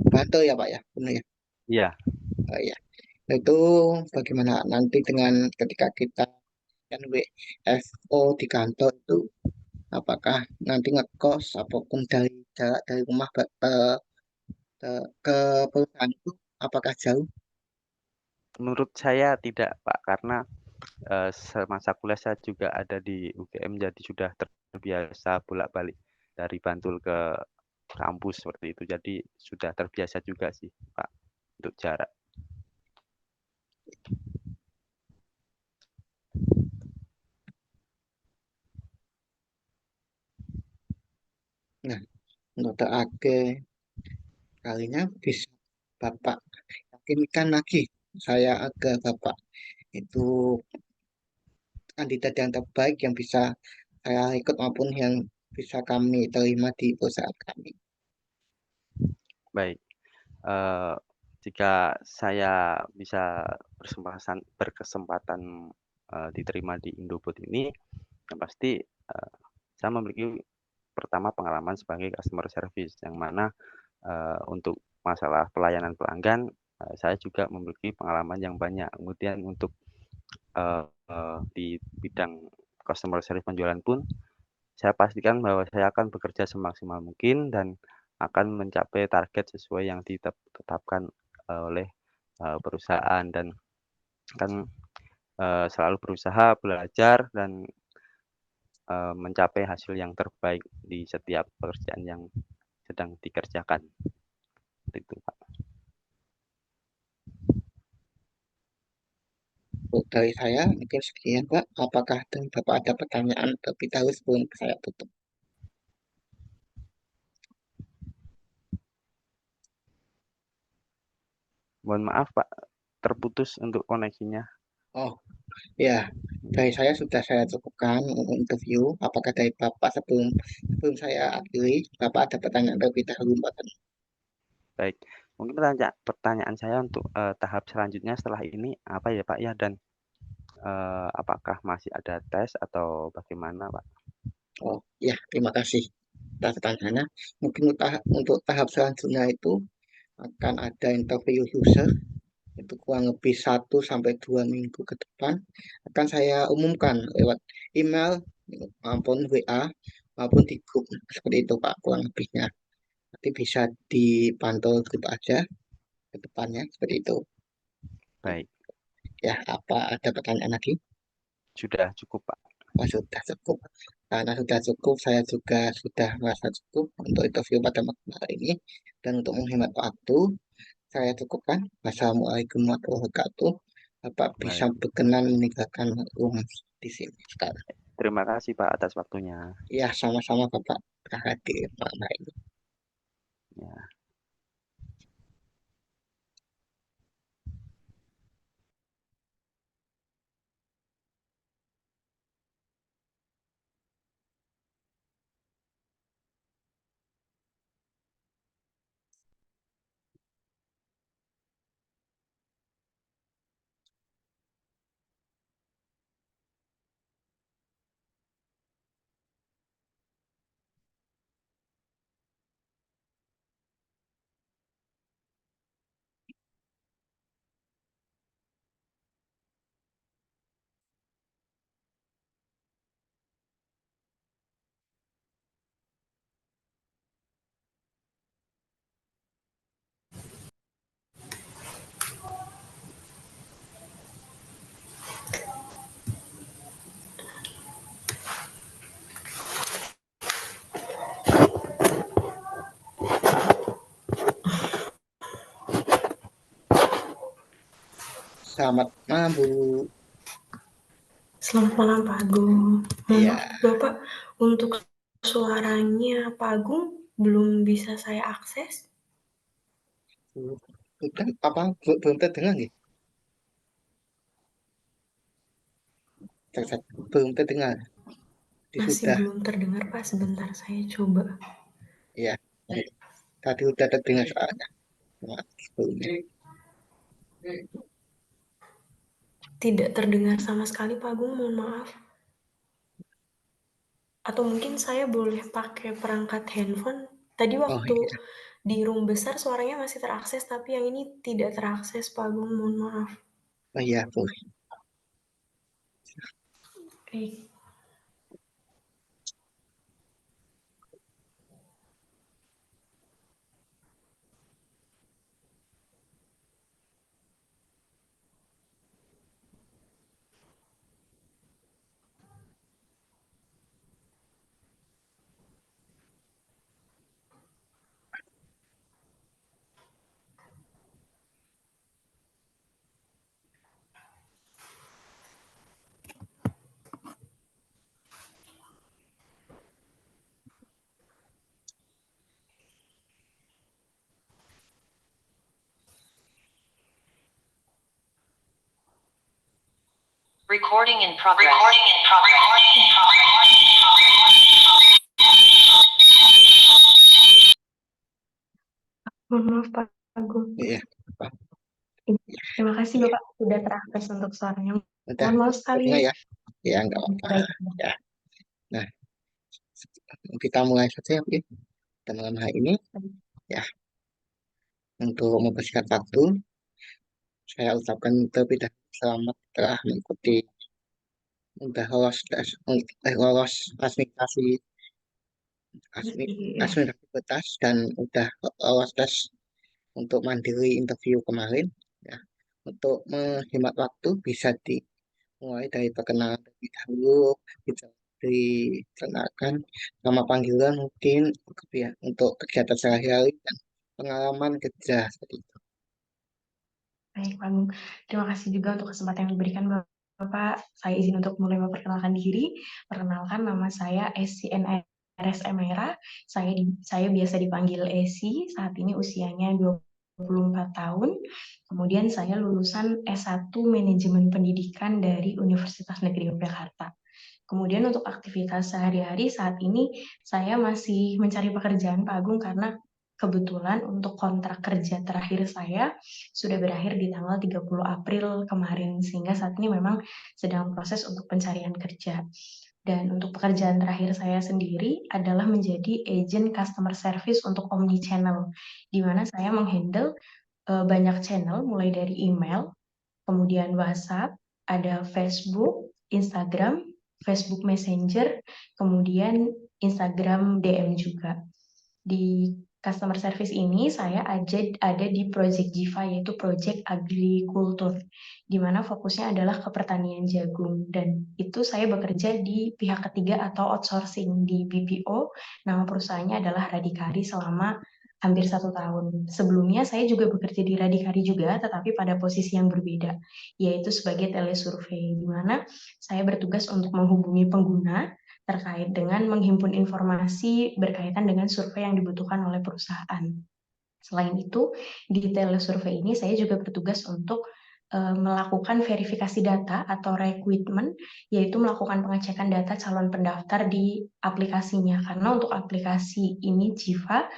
Bantul ya Pak ya, benar ya? Iya, Ya. Itu bagaimana nanti dengan ketika kita kan WFO di kantor itu apakah nanti ngekos apapun dari jarak dari rumah ke perusahaan itu apakah jauh? menurut saya tidak, Pak, karena semasa kuliah saya juga ada di UGM, jadi sudah terbiasa bolak-balik dari Bantul ke kampus seperti itu. Jadi sudah terbiasa juga sih, Pak, untuk jarak. Nah, untuk terakhir kalinya bisa Bapak yakinkan lagi saya agar Bapak itu kandidat yang terbaik yang bisa saya ikut maupun yang bisa kami terima di perusahaan kami. Baik, eee, jika saya bisa berkesempatan diterima di Indofood ini, yang pasti saya memiliki pertama pengalaman sebagai customer service, yang mana untuk masalah pelayanan pelanggan saya juga memiliki pengalaman yang banyak. Kemudian untuk di bidang customer service penjualan pun saya pastikan bahwa saya akan bekerja semaksimal mungkin dan akan mencapai target sesuai yang ditetapkan oleh perusahaan, dan akan selalu berusaha belajar dan mencapai hasil yang terbaik di setiap pekerjaan yang sedang dikerjakan. Seperti itu, Pak. Untuk dari saya mungkin sekian Pak. Apakah dari Bapak ada pertanyaan terlebih dahulu sebelum saya tutup? Mohon maaf, Pak, terputus untuk koneksinya. Oh ya, dari saya sudah saya cukupkan untuk interview. Apakah dari Bapak sebelum sebelum saya akhiri, Bapak ada pertanyaan terlebih dahulu Pak? Baik, mungkin pertanyaan saya untuk tahap selanjutnya setelah ini apa ya, Pak, ya? Dan apakah masih ada tes atau bagaimana, Pak? Oh ya, terima kasih atas pertanyaannya. Mungkin untuk tahap selanjutnya itu akan ada interview user itu kurang lebih 1 sampai 2 minggu ke depan akan saya umumkan lewat email maupun WA maupun di grup seperti itu Pak kurang lebihnya. Nanti bisa dipantau gitu aja ke depannya seperti itu. Baik, Ya, apa ada pertanyaan lagi? sudah cukup, Pak. Oh, sudah cukup. Karena sudah cukup, saya juga sudah merasa cukup untuk interview pada malam hari ini. Dan untuk menghemat waktu, saya cukupkan. Wassalamualaikum warahmatullahi wabarakatuh. Bapak bisa Baik. berkenan meninggalkan ruang di sini sekarang. Terima kasih, Pak, atas waktunya. Ya, sama-sama Bapak berhadir malam hari ini. Ya. Selamat malam, Bu. Selamat malam Pak Agung. Iya. Maaf Bapak, untuk suaranya Pak Agung belum bisa saya akses. Bukan apa belum terdengar nih? Belum terdengar. Masih Sudah. belum terdengar Pak, sebentar saya coba. Ya, tadi udah terdengar soalnya. Sebelumnya. Tidak terdengar sama sekali Pak Agung, mohon maaf. Atau mungkin saya boleh pakai perangkat handphone. Tadi waktu iya. di room besar suaranya masih terakses, tapi yang ini tidak terakses Pak Agung, mohon maaf. Oh iya, Bu. Baik. Recording in progress. Mohon maaf Pak Agung. Iya. Terima kasih Bapak sudah terakses untuk suaranya. Udah. Mohon maaf sekali. Terdengar ya? Ya, enggak apa-apa. Baik. Ya. Nah, kita mulai saja ya, Bu. Dan malam hari ini, ya, untuk mempersingkat waktu, saya ucapkan terlebih dahulu selamat telah mengikuti udah lolos administrasi administrasi batas dan udah lolos tes untuk mandiri interview kemarin, ya. Untuk menghemat waktu bisa dimulai dari perkenalan terlebih dahulu, bisa dikenalkan nama panggilan mungkin ya, untuk kegiatan sehari-hari dan pengalaman kerja seperti itu. Baik, Pak Agung. Terima kasih juga untuk kesempatan yang diberikan Bapak. Saya izin untuk mulai memperkenalkan diri. Perkenalkan, nama saya Esi NRS Emera. Saya biasa dipanggil Esi. Saat ini usianya 24 tahun. Kemudian saya lulusan S1 Manajemen Pendidikan dari Universitas Negeri Yogyakarta. Kemudian untuk aktivitas sehari-hari saat ini saya masih mencari pekerjaan Pak Agung karena kebetulan untuk kontrak kerja terakhir saya sudah berakhir di tanggal 30 April kemarin, sehingga saat ini memang sedang proses untuk pencarian kerja. Dan untuk pekerjaan terakhir saya sendiri adalah menjadi agent customer service untuk omnichannel, di mana saya menghandle banyak channel mulai dari email, kemudian WhatsApp, ada Facebook, Instagram, Facebook Messenger, kemudian Instagram DM juga. Di customer service ini saya ada di Project Jiva, yaitu Project Agrikultur, di mana fokusnya adalah ke pertanian jagung. Dan itu saya bekerja di pihak ketiga atau outsourcing di BPO. Nama perusahaannya adalah Radikari selama hampir 1 tahun. Sebelumnya saya juga bekerja di Radikari juga, tetapi pada posisi yang berbeda, yaitu sebagai telesurvey, di mana saya bertugas untuk menghubungi pengguna terkait dengan menghimpun informasi berkaitan dengan survei yang dibutuhkan oleh perusahaan. Selain itu, di telesurvei ini saya juga bertugas untuk melakukan verifikasi data atau recruitment, yaitu melakukan pengecekan data calon pendaftar di aplikasinya. Karena untuk aplikasi ini Jiva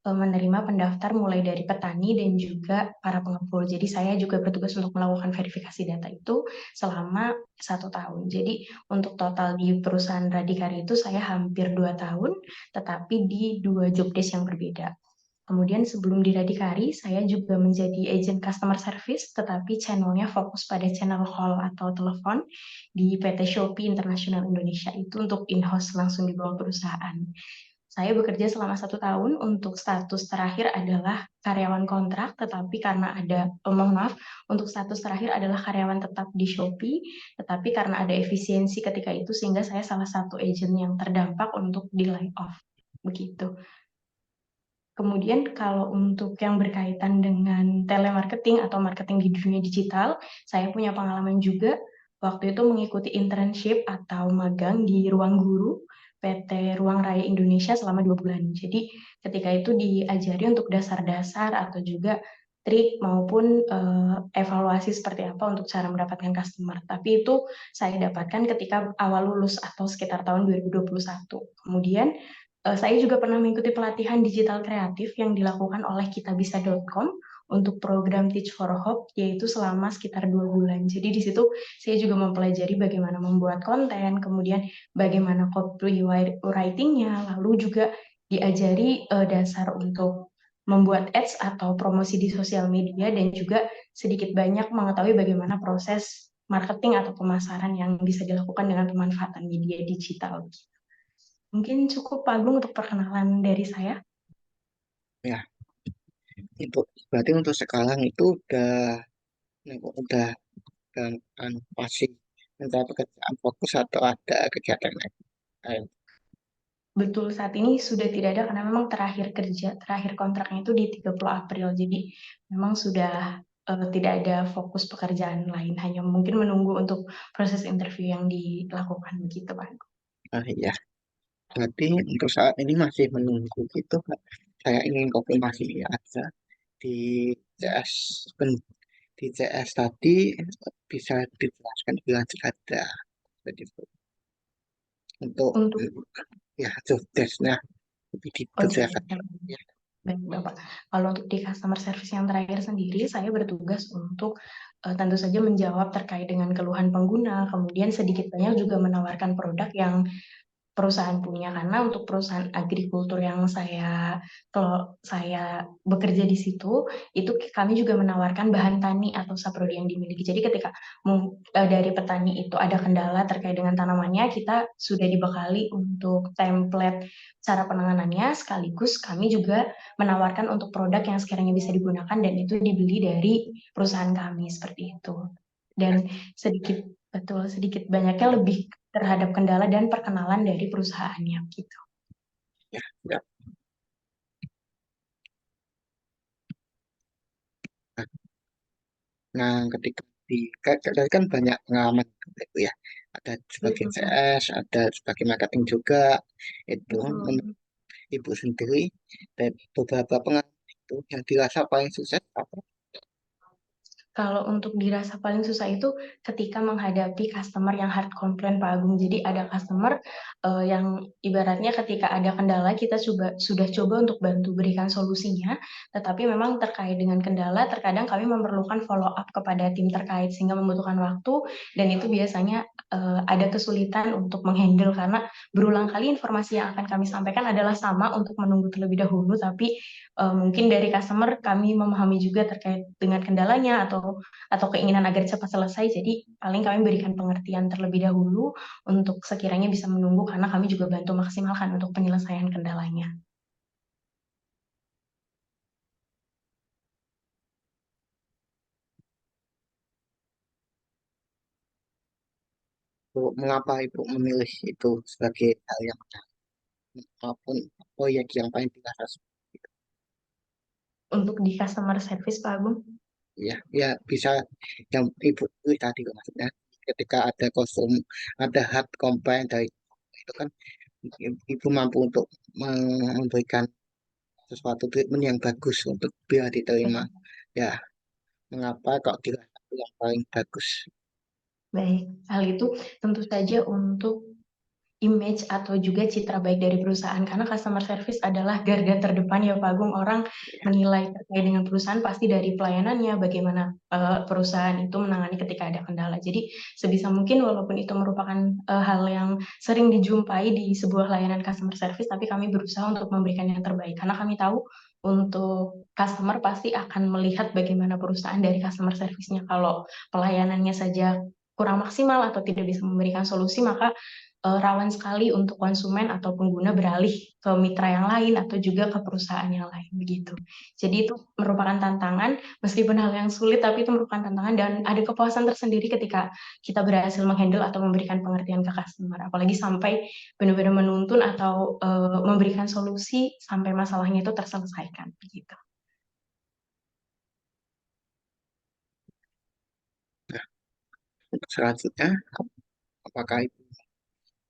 menerima pendaftar mulai dari petani dan juga para pengepul. Jadi saya juga bertugas untuk melakukan verifikasi data itu selama 1 tahun. Jadi untuk total di perusahaan Radikari itu saya hampir 2 tahun, tetapi di 2 job desk yang berbeda. Kemudian sebelum di Radikari, saya juga menjadi agent customer service, tetapi channelnya fokus pada channel call atau telepon di PT Shopee International Indonesia, itu untuk in-house langsung di bawah perusahaan. Saya bekerja selama 1 tahun, untuk status terakhir adalah karyawan kontrak, tetapi karena mohon maaf, untuk status terakhir adalah karyawan tetap di Shopee, tetapi karena ada efisiensi ketika itu, sehingga saya salah satu agent yang terdampak untuk di layoff, begitu. Kemudian kalau untuk yang berkaitan dengan telemarketing atau marketing di dunia digital, saya punya pengalaman juga. Waktu itu mengikuti internship atau magang di Ruang Guru PT Ruang Raya Indonesia selama 2 bulan. Jadi ketika itu diajari untuk dasar-dasar atau juga trik maupun evaluasi seperti apa untuk cara mendapatkan customer. Tapi itu saya dapatkan ketika awal lulus atau sekitar tahun 2021. Kemudian saya juga pernah mengikuti pelatihan digital kreatif yang dilakukan oleh kitabisa.com untuk program Teach for Hope, yaitu selama sekitar 2 bulan. Jadi di situ saya juga mempelajari bagaimana membuat konten, kemudian bagaimana copywriting-nya, lalu juga diajari dasar untuk membuat ads atau promosi di sosial media, dan juga sedikit banyak mengetahui bagaimana proses marketing atau pemasaran yang bisa dilakukan dengan pemanfaatan media digital. Mungkin cukup Pak Agung untuk perkenalan dari saya. Ya, berarti untuk sekarang itu udah masih mencari pekerjaan fokus atau ada kegiatan lain? Betul, saat ini sudah tidak ada karena memang terakhir kontraknya itu di 30 April. Jadi memang sudah tidak ada fokus pekerjaan lain, hanya mungkin menunggu untuk proses interview yang dilakukan begitu, Pak. Iya, berarti untuk saat ini masih menunggu gitu, Kak. Saya ingin konfirmasi aja di CS di CS tadi bisa dijelaskan lebih lanjut ada seperti itu. Untuk ya job desk-nya lebih dijelaskan. Ya. Baik, Bapak. Kalau untuk di customer service yang terakhir sendiri, saya bertugas untuk tentu saja menjawab terkait dengan keluhan pengguna, kemudian sedikit banyak juga menawarkan produk yang perusahaan punya, karena untuk perusahaan agrikultur yang kalau saya bekerja di situ, itu kami juga menawarkan bahan tani atau saprodi yang dimiliki. Jadi ketika dari petani itu ada kendala terkait dengan tanamannya, kita sudah dibekali untuk template cara penanganannya, sekaligus kami juga menawarkan untuk produk yang sekiranya bisa digunakan dan itu dibeli dari perusahaan kami, seperti itu. Dan sedikit banyaknya lebih terhadap kendala dan perkenalan dari perusahaannya gitu. Ya. Nah, ketika tadi kan banyak pengalaman itu ya. Ada sebagai CS, ada sebagai marketing juga. Itu menurut Ibu sendiri dan beberapa pengalaman itu yang dirasa paling sukses apa? Kalau untuk dirasa paling susah itu ketika menghadapi customer yang hard complaint, Pak Agung. Jadi ada customer yang ibaratnya ketika ada kendala kita sudah coba untuk bantu berikan solusinya, tetapi memang terkait dengan kendala terkadang kami memerlukan follow up kepada tim terkait sehingga membutuhkan waktu, dan itu biasanya ada kesulitan untuk menghandle karena berulang kali informasi yang akan kami sampaikan adalah sama untuk menunggu terlebih dahulu, tapi mungkin dari customer kami memahami juga terkait dengan kendalanya atau keinginan agar cepat selesai. Jadi paling kami berikan pengertian terlebih dahulu untuk sekiranya bisa menunggu, karena kami juga bantu maksimalkan untuk penyelesaian kendalanya. Mengapa Ibu memilih itu sebagai hal yang menarik maupun proyek yang paling dirasa seperti itu? Untuk di customer service, Pak Agung. Ya, ya bisa yang Ibu tulis tadi loh, maksudnya ketika ada hard complaint dari itu kan Ibu mampu untuk memberikan sesuatu treatment yang bagus untuk biar diterima. Ya, mengapa kok dirasa itu yang paling bagus? Baik, hal itu tentu saja untuk image atau juga citra baik dari perusahaan, karena customer service adalah garda terdepan ya Pak Agung. Orang menilai terkait dengan perusahaan pasti dari pelayanannya, bagaimana perusahaan itu menangani ketika ada kendala. Jadi sebisa mungkin walaupun itu merupakan hal yang sering dijumpai di sebuah layanan customer service, tapi kami berusaha untuk memberikan yang terbaik, karena kami tahu untuk customer pasti akan melihat bagaimana perusahaan dari customer service-nya. Kalau pelayanannya saja kurang maksimal atau tidak bisa memberikan solusi, maka rawan sekali untuk konsumen atau pengguna beralih ke mitra yang lain atau juga ke perusahaan yang lain begitu. Jadi itu merupakan tantangan, meskipun hal yang sulit, tapi itu merupakan tantangan dan ada kepuasan tersendiri ketika kita berhasil menghandle atau memberikan pengertian ke customer, apalagi sampai benar-benar menuntun atau memberikan solusi sampai masalahnya itu terselesaikan begitu. Untuk selanjutnya, apakah Ibu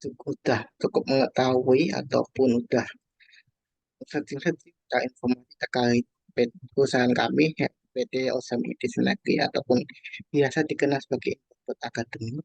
udah cukup mengetahui ataupun udah searching-searching informasi terkait perusahaan kami, ya, PT Osam Edison Negeri ataupun biasa dikenal sebagai Input Academy?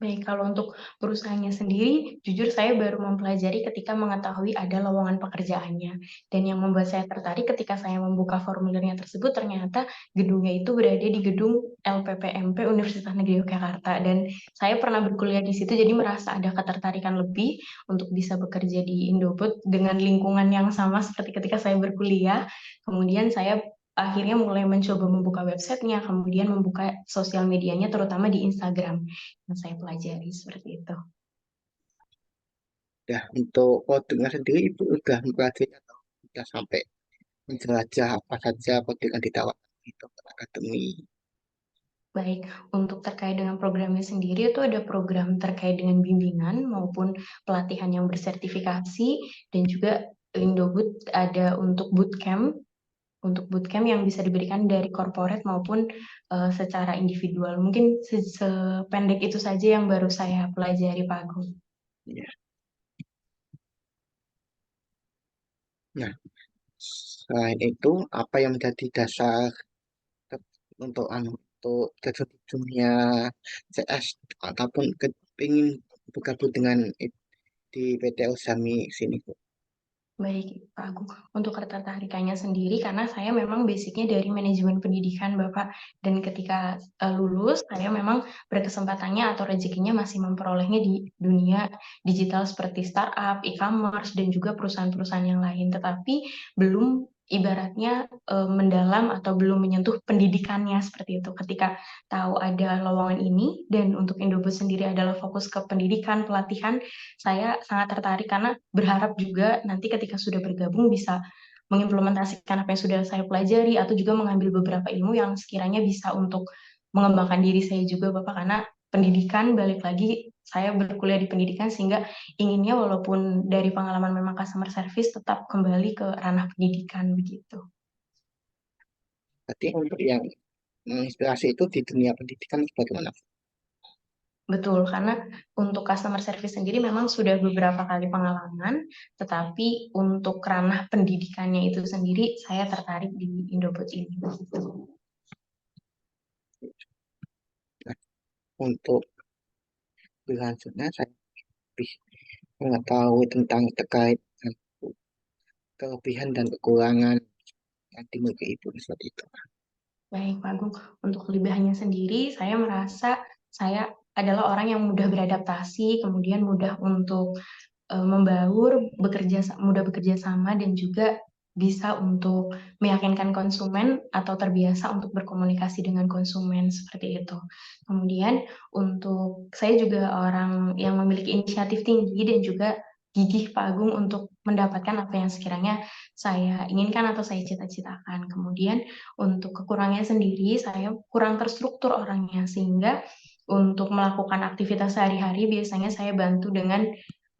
Baik, kalau untuk perusahaannya sendiri, jujur saya baru mempelajari ketika mengetahui ada lowongan pekerjaannya. Dan yang membuat saya tertarik ketika saya membuka formulirnya tersebut, ternyata gedungnya itu berada di gedung LPPMP Universitas Negeri Yogyakarta. Dan saya pernah berkuliah di situ, jadi merasa ada ketertarikan lebih untuk bisa bekerja di Indofood dengan lingkungan yang sama seperti ketika saya berkuliah. Kemudian saya akhirnya mulai mencoba membuka websitenya, kemudian membuka sosial medianya, terutama di Instagram yang saya pelajari seperti itu. Ya, untuk produknya sendiri Ibu udah mempelajari atau sudah sampai menjelajah apa saja produk yang ditawarkan di Input Academy? Baik, untuk terkait dengan programnya sendiri itu ada program terkait dengan bimbingan maupun pelatihan yang bersertifikasi, dan juga Indoboot ada untuk bootcamp yang bisa diberikan dari corporate maupun secara individual. Mungkin sependek itu saja yang baru saya pelajari, Pak Agung. Ya. Nah, selain itu, apa yang menjadi dasar untuk terjun di dunia CS ataupun ingin bergabung dengan di PT Osami sini, Bu? Baik, Pak Agung. Untuk ketertarikannya sendiri, karena saya memang basicnya dari manajemen pendidikan, Bapak. Dan ketika lulus, saya memang berkesempatannya atau rezekinya masih memperolehnya di dunia digital seperti startup, e-commerce, dan juga perusahaan-perusahaan yang lain. Tetapi belum ibaratnya mendalam atau belum menyentuh pendidikannya seperti itu. Ketika tahu ada lowongan ini, dan untuk Indoboot sendiri adalah fokus ke pendidikan, pelatihan, saya sangat tertarik karena berharap juga nanti ketika sudah bergabung bisa mengimplementasikan apa yang sudah saya pelajari atau juga mengambil beberapa ilmu yang sekiranya bisa untuk mengembangkan diri saya juga, Bapak, karena pendidikan, balik lagi saya berkuliah di pendidikan sehingga inginnya walaupun dari pengalaman memang customer service tetap kembali ke ranah pendidikan begitu. Berarti untuk yang menginspirasi itu di dunia pendidikan bagaimana? Betul, karena untuk customer service sendiri memang sudah beberapa kali pengalaman, tetapi untuk ranah pendidikannya itu sendiri saya tertarik di Indoboot ini. Nah, untuk berlanjutnya saya lebih mengetahui tentang terkait dengan kelebihan dan kekurangan yang dimiliki Ibu seperti itu. Baik, Pak Agung. Untuk kelebihannya sendiri, saya merasa saya adalah orang yang mudah beradaptasi, kemudian mudah untuk membaur, mudah bekerja sama, dan juga bisa untuk meyakinkan konsumen atau terbiasa untuk berkomunikasi dengan konsumen seperti itu. Kemudian untuk saya juga orang yang memiliki inisiatif tinggi dan juga gigih, Pak Agung, untuk mendapatkan apa yang sekiranya saya inginkan atau saya cita-citakan. Kemudian untuk kekurangannya sendiri, saya kurang terstruktur orangnya, sehingga untuk melakukan aktivitas sehari-hari, biasanya saya bantu dengan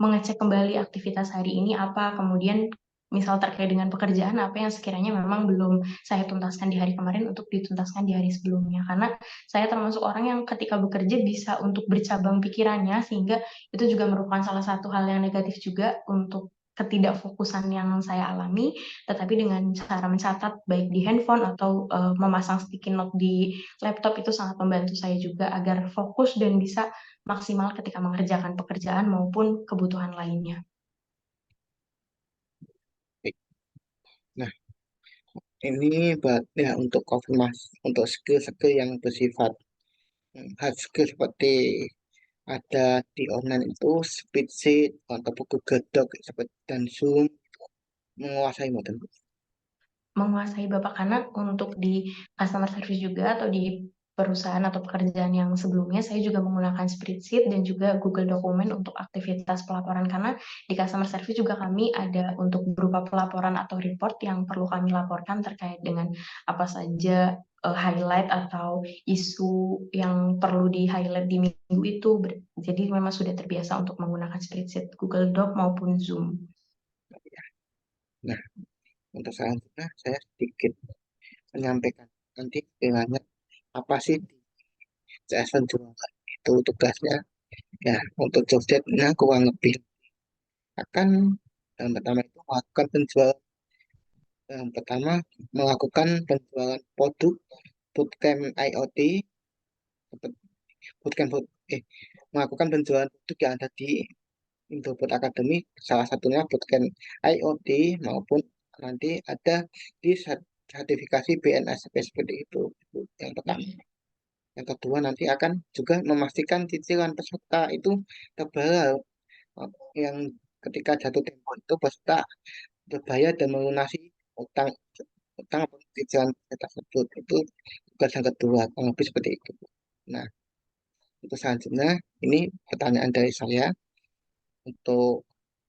mengecek kembali aktivitas hari ini apa, kemudian misal terkait dengan pekerjaan apa yang sekiranya memang belum saya tuntaskan di hari kemarin untuk dituntaskan di hari sebelumnya. Karena saya termasuk orang yang ketika bekerja bisa untuk bercabang pikirannya, sehingga itu juga merupakan salah satu hal yang negatif juga untuk ketidakfokusan yang saya alami. Tetapi dengan cara mencatat baik di handphone atau memasang sticky note di laptop itu sangat membantu saya juga agar fokus dan bisa maksimal ketika mengerjakan pekerjaan maupun kebutuhan lainnya. Baik. Nah, ini buat ya untuk konfirmasi untuk skill-skill yang bersifat hard skill seperti ada di online itu spreadsheet atau Google Doc seperti dan Zoom menguasai model. Menguasai Bapak, karena untuk di customer service juga atau di perusahaan atau pekerjaan yang sebelumnya saya juga menggunakan spreadsheet dan juga Google Dokumen untuk aktivitas pelaporan, karena di customer service juga kami ada untuk berupa pelaporan atau report yang perlu kami laporkan terkait dengan apa saja highlight atau isu yang perlu di highlight di minggu itu. Jadi memang sudah terbiasa untuk menggunakan spreadsheet, Google Doc maupun Zoom. Nah, untuk selanjutnya saya sedikit menyampaikan nanti kiranya apa sih di CS penjualan itu tugasnya. Ya, untuk job desk-nya kurang lebih akan yang pertama itu melakukan penjualan. Yang pertama melakukan penjualan produk bootcamp IoT seperti bootcamp melakukan penjualan produk yang ada di Indobot Academy, salah satunya bootcamp IoT maupun nanti ada di sertifikasi BNSP seperti itu. Itu yang pertama. Yang kedua nanti akan juga memastikan cicilan peserta itu terbayar, yang ketika jatuh tempo itu peserta berbayar dan melunasi utang utang atau cicilan tersebut. Itu tugas yang kedua, kurang lebih seperti itu. Nah, untuk selanjutnya ini pertanyaan dari saya untuk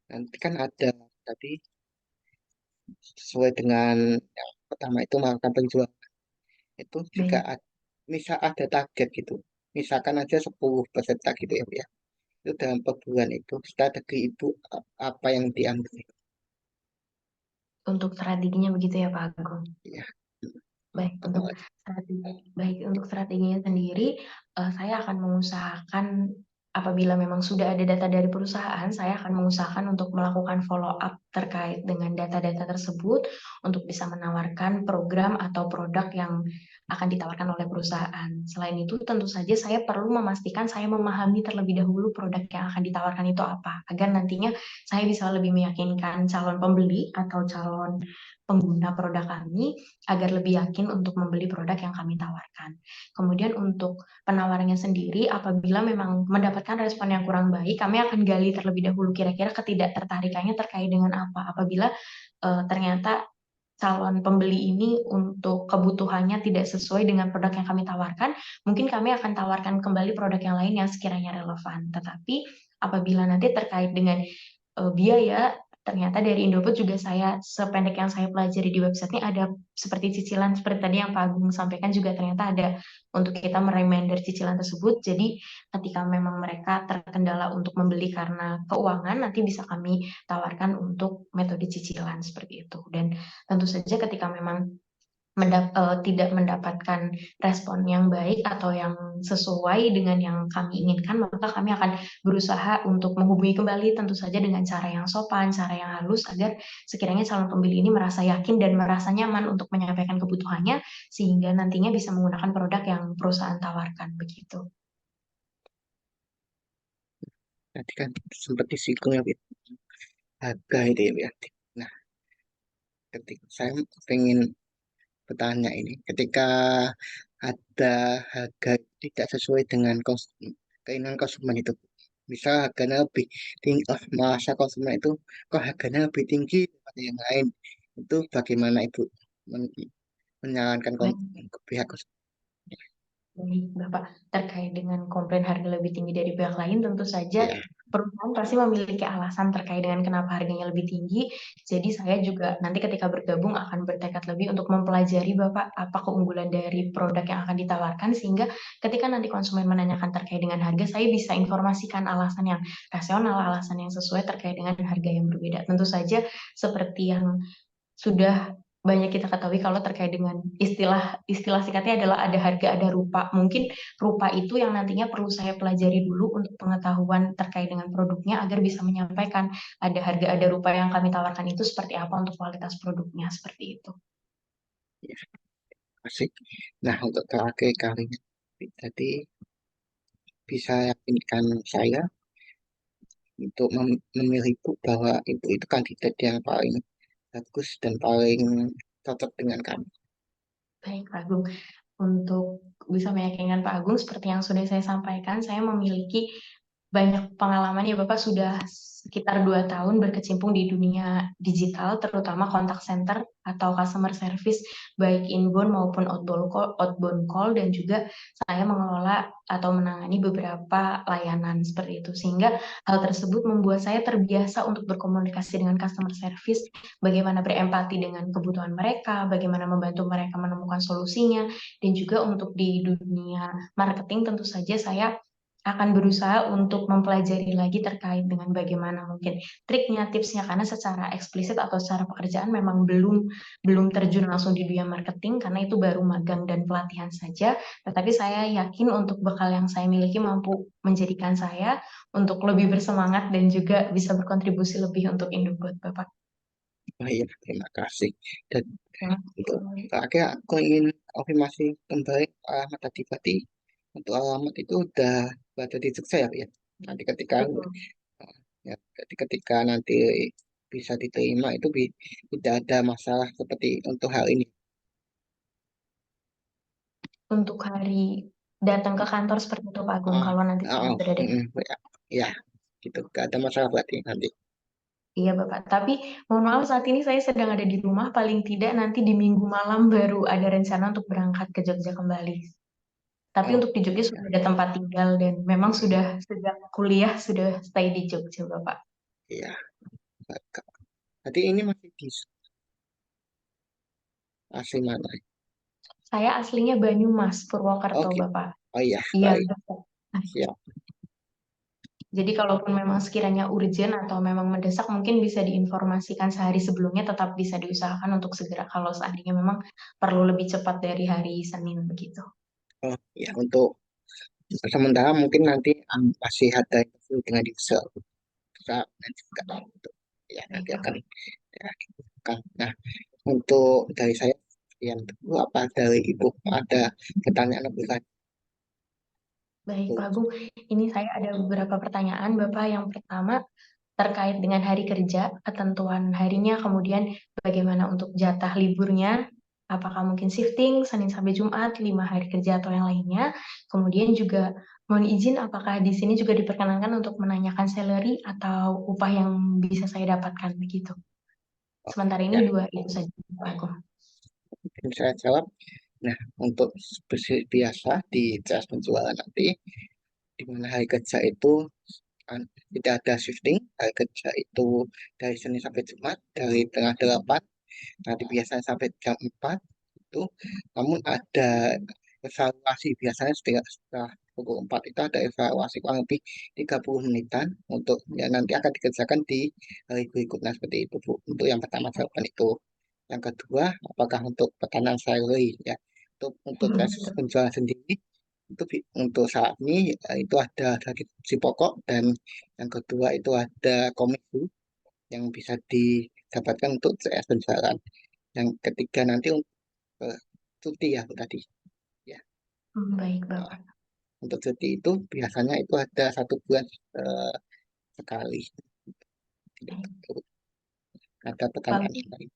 nanti kan ada tadi sesuai dengan yang pertama itu melakukan penjualan itu juga Baik. misal ada target gitu, misalkan aja 10 peserta gitu ya Bu ya, itu dalam per bulan itu strategi ibu apa yang diambil Untuk strateginya begitu ya Pak Agung. ya. Baik, Betul. untuk strateginya sendiri, saya akan mengusahakan apabila memang sudah ada data dari perusahaan, saya akan mengusahakan untuk melakukan follow up terkait dengan data-data tersebut untuk bisa menawarkan program atau produk yang akan ditawarkan oleh perusahaan. Selain itu, tentu saja saya perlu memastikan saya memahami terlebih dahulu produk yang akan ditawarkan itu apa, agar nantinya saya bisa lebih meyakinkan calon pembeli atau calon pengguna produk kami agar lebih yakin untuk membeli produk yang kami tawarkan. Kemudian untuk penawarannya sendiri, apabila memang mendapatkan respon yang kurang baik, kami akan gali terlebih dahulu kira-kira ketidaktertarikannya terkait dengan apa. Apabila ternyata calon pembeli ini untuk kebutuhannya tidak sesuai dengan produk yang kami tawarkan, mungkin kami akan tawarkan kembali produk yang lain yang sekiranya relevan. Tetapi apabila nanti terkait dengan biaya, ternyata dari Indofood juga saya sependek yang saya pelajari di websitenya ada seperti cicilan seperti tadi yang Pak Agung sampaikan, juga ternyata ada untuk kita mereminder cicilan tersebut. Jadi ketika memang mereka terkendala untuk membeli karena keuangan, nanti bisa kami tawarkan untuk metode cicilan seperti itu. Dan tentu saja ketika memang tidak mendapatkan respon yang baik atau yang sesuai dengan yang kami inginkan, maka kami akan berusaha untuk menghubungi kembali, tentu saja dengan cara yang sopan, cara yang halus, agar sekiranya calon pembeli ini merasa yakin dan merasa nyaman untuk menyampaikan kebutuhannya, sehingga nantinya bisa menggunakan produk yang perusahaan tawarkan, begitu. Tadi kan sempat disinggung ya Bu, harga itu ya Bu ya. Nah, ketika saya pengen bertanya ini, ketika ada harga tidak sesuai dengan keinginan konsumen itu, misal harganya lebih tinggi, masa konsumen itu kok harganya lebih tinggi daripada yang lain, itu bagaimana Ibu menyarankan Baik. ke pihak konsumen? Baik, Bapak. Terkait dengan komplain harga lebih tinggi dari pihak lain, tentu saja Ya, perusahaan pasti memiliki alasan terkait dengan kenapa harganya lebih tinggi. Jadi saya juga nanti ketika bergabung akan bertekad lebih untuk mempelajari Bapak apa keunggulan dari produk yang akan ditawarkan, sehingga ketika nanti konsumen menanyakan terkait dengan harga, saya bisa informasikan alasan yang rasional, alasan yang sesuai terkait dengan harga yang berbeda. Tentu saja seperti yang sudah banyak kita ketahui kalau terkait dengan istilah singkatnya adalah ada harga, ada rupa. Mungkin rupa itu yang nantinya perlu saya pelajari dulu untuk pengetahuan terkait dengan produknya agar bisa menyampaikan ada harga, ada rupa yang kami tawarkan itu seperti apa untuk kualitas produknya, seperti itu. asik. Nah, untuk terakhir kalinya, jadi bisa yakinkan saya untuk memilih ibu bahwa ibu itu kandidat yang paling bagus dan paling cocok dengan kami. Baik, Pak Agung. Untuk bisa meyakinkan Pak Agung, seperti yang sudah saya sampaikan, saya memiliki banyak pengalaman ya Bapak, sudah sekitar 2 tahun berkecimpung di dunia digital, terutama contact center atau customer service, baik inbound maupun outbound call, dan juga saya mengelola atau menangani beberapa layanan seperti itu. Sehingga hal tersebut membuat saya terbiasa untuk berkomunikasi dengan customer service, bagaimana berempati dengan kebutuhan mereka, bagaimana membantu mereka menemukan solusinya, dan juga untuk di dunia marketing tentu saja saya akan berusaha untuk mempelajari lagi terkait dengan bagaimana mungkin triknya, tipsnya, karena secara eksplisit atau secara pekerjaan memang belum terjun langsung di dunia marketing karena itu baru magang dan pelatihan saja. Tetapi saya yakin untuk bekal yang saya miliki mampu menjadikan saya untuk lebih bersemangat dan juga bisa berkontribusi lebih untuk Indobot, Bapak. Baik, terima kasih. Dan Ya. untuk terakhir aku ingin konfirmasi kembali alamat tadi berarti untuk alamat itu udah berada di Jogja ya, Pak, ya. Nanti ketika Betul. ya, ketika nanti bisa diterima itu tidak ada masalah seperti untuk hal ini. Untuk hari datang ke kantor seperti itu Pak Agung, Ah, kalau nanti ah, sudah berada di ya, ya, gitu. Gak ada masalah berarti nanti. Iya Bapak, tapi mohon maaf saat ini saya sedang ada di rumah, paling tidak nanti di minggu malam baru ada rencana untuk berangkat ke Jogja kembali. Tapi Oh, untuk di Jogja sudah ada tempat tinggal dan memang sudah sejak kuliah sudah stay di Jogja Bapak. iya. Berarti ini masih di asli mana? Saya aslinya Banyumas, Oh, Purwokerto gitu. Bapak. Oh iya, Iya baik. Bapak. Siap. Jadi kalaupun memang sekiranya urgent atau memang mendesak, mungkin bisa diinformasikan sehari sebelumnya, tetap bisa diusahakan untuk segera kalau seandainya memang perlu lebih cepat dari hari Senin begitu. Oh, ya, untuk sementara mungkin nanti masih ada interview dengan user. Bisa nanti juga gitu. Ya, Baik nanti akan Bapak. ya, kan. Nah, untuk dari saya yang kedua apa dari Ibu ada pertanyaan lebih lanjut? Baik Pak Agung, ini saya ada beberapa pertanyaan Bapak. Yang pertama terkait dengan hari kerja, ketentuan harinya, kemudian bagaimana untuk jatah liburnya, apakah mungkin shifting Senin sampai Jumat, 5 hari kerja atau yang lainnya. Kemudian juga mohon izin apakah di sini juga diperkenankan untuk menanyakan salary atau upah yang bisa saya dapatkan begitu. Sementara Ya, ini 2 itu saja Pak Agung. mungkin saya jawab. Nah, untuk seperti biasa di tes penjualan nanti, di mana hari kerja itu tidak ada shifting, hari kerja itu dari Senin sampai Jumat, dari tengah 8, nanti biasanya sampai jam 4 itu, namun ada evaluasi, biasanya setelah pukul 4 itu ada evaluasi kurang lebih 30 menitan untuk ya nanti akan dikerjakan di hari berikutnya seperti itu, Bu. Untuk yang pertama jawaban itu. Yang kedua, apakah untuk tekanan salary ya? Untuk tes penjualan sendiri itu untuk saat ini itu ada dari si pokok dan yang kedua itu ada komisi yang bisa didapatkan untuk CS penjualan. Yang ketiga nanti untuk cuti ya Bu, tadi ya. Baik Nah, Bapak. untuk cuti itu biasanya itu ada 1 bulan sekali. Tidak perlu ada pertanyaan Lalu lain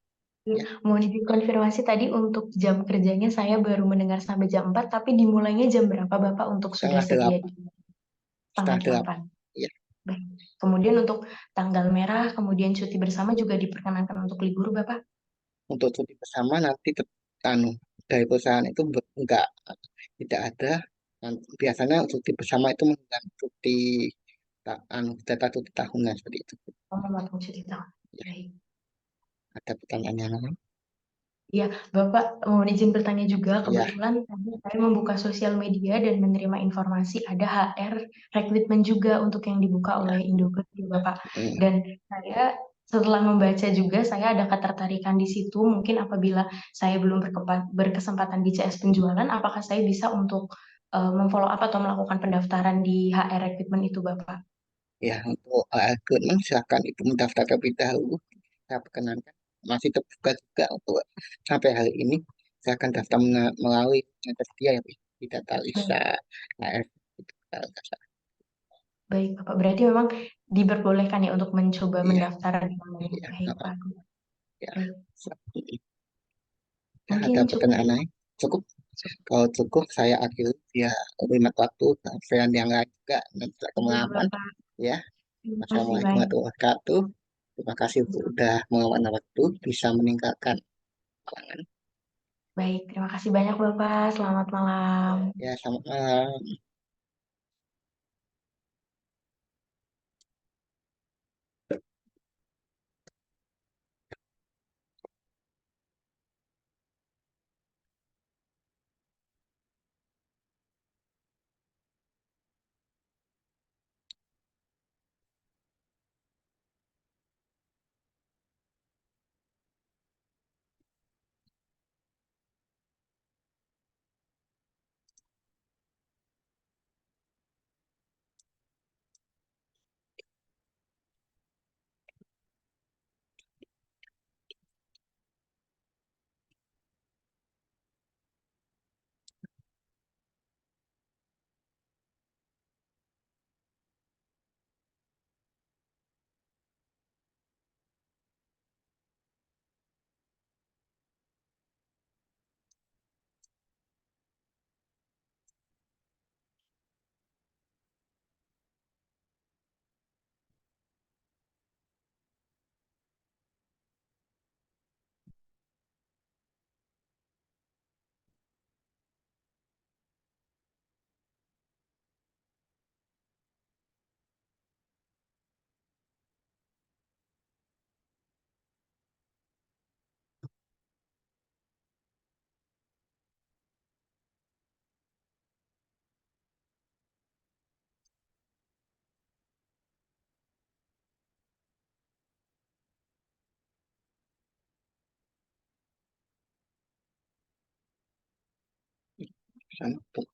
ya. mohon dikonfirmasi tadi untuk jam kerjanya saya baru mendengar sampai jam 4, tapi dimulainya jam berapa Bapak untuk sudah Setengah sedia delapan, di setengah 8? ya. Baik. Kemudian untuk tanggal merah, kemudian cuti bersama juga diperkenankan untuk libur Bapak? Untuk cuti bersama nanti anu dari perusahaan itu enggak, tidak ada. Dan biasanya cuti bersama itu menggunakan cuti data cuti tahunan seperti itu. Oh, memotong cuti tahun. Baik. Ada pertanyaan yang lain? Iya, Bapak mohon izin bertanya juga. Ya, Kebetulan tadi saya membuka sosial media dan menerima informasi ada HR rekrutmen juga untuk yang dibuka oleh Indogrid, ya, Bapak. mm, Dan saya setelah membaca juga saya ada ketertarikan di situ. Mungkin apabila saya belum berkesempatan di CS penjualan, apakah saya bisa untuk memfollow up atau melakukan pendaftaran di HR rekrutmen itu, Bapak? ya untuk rekrutmen silakan itu mendaftar terlebih dahulu. Saya perkenankan masih terbuka juga untuk sampai hari ini. Silakan daftar melalui yang tersedia ya, di data Baik, Lisa AF itu kalau nggak salah. baik, Bapak. Berarti memang diperbolehkan ya untuk mencoba Iya, mendaftar di online. iya, Baik, Pak. ya. Baik. Ya, Mungkin ada cukup. pertanyaan lain? Cukup. Kalau cukup, saya akhiri ya hemat waktu. Saya yang lain juga nanti tak Baik, kemalaman. Bapak. Ya, Terima kasih Assalamualaikum banyak. warahmatullahi wabarakatuh. Terima kasih sudah meluangkan waktu bisa meninggalkan kalangan. Baik, terima kasih banyak Bapak. Selamat malam. Ya, selamat malam. Sampai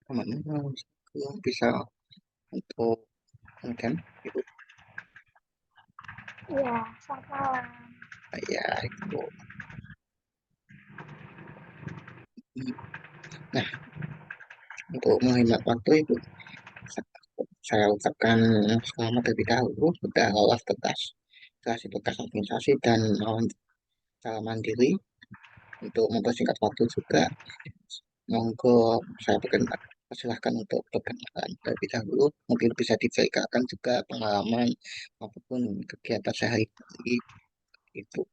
kemana bisa untuk konten itu Iya, selamat malam. ya itu. Nah, untuk menghemat waktu itu saya ucapkan selamat terlebih dahulu sudah lolos tes administrasi dan cara mandiri. Untuk mempersingkat waktu juga, monggo saya silahkan untuk perkenalan terlebih dahulu. Mungkin bisa diceritakan juga pengalaman maupun kegiatan sehari-hari itu.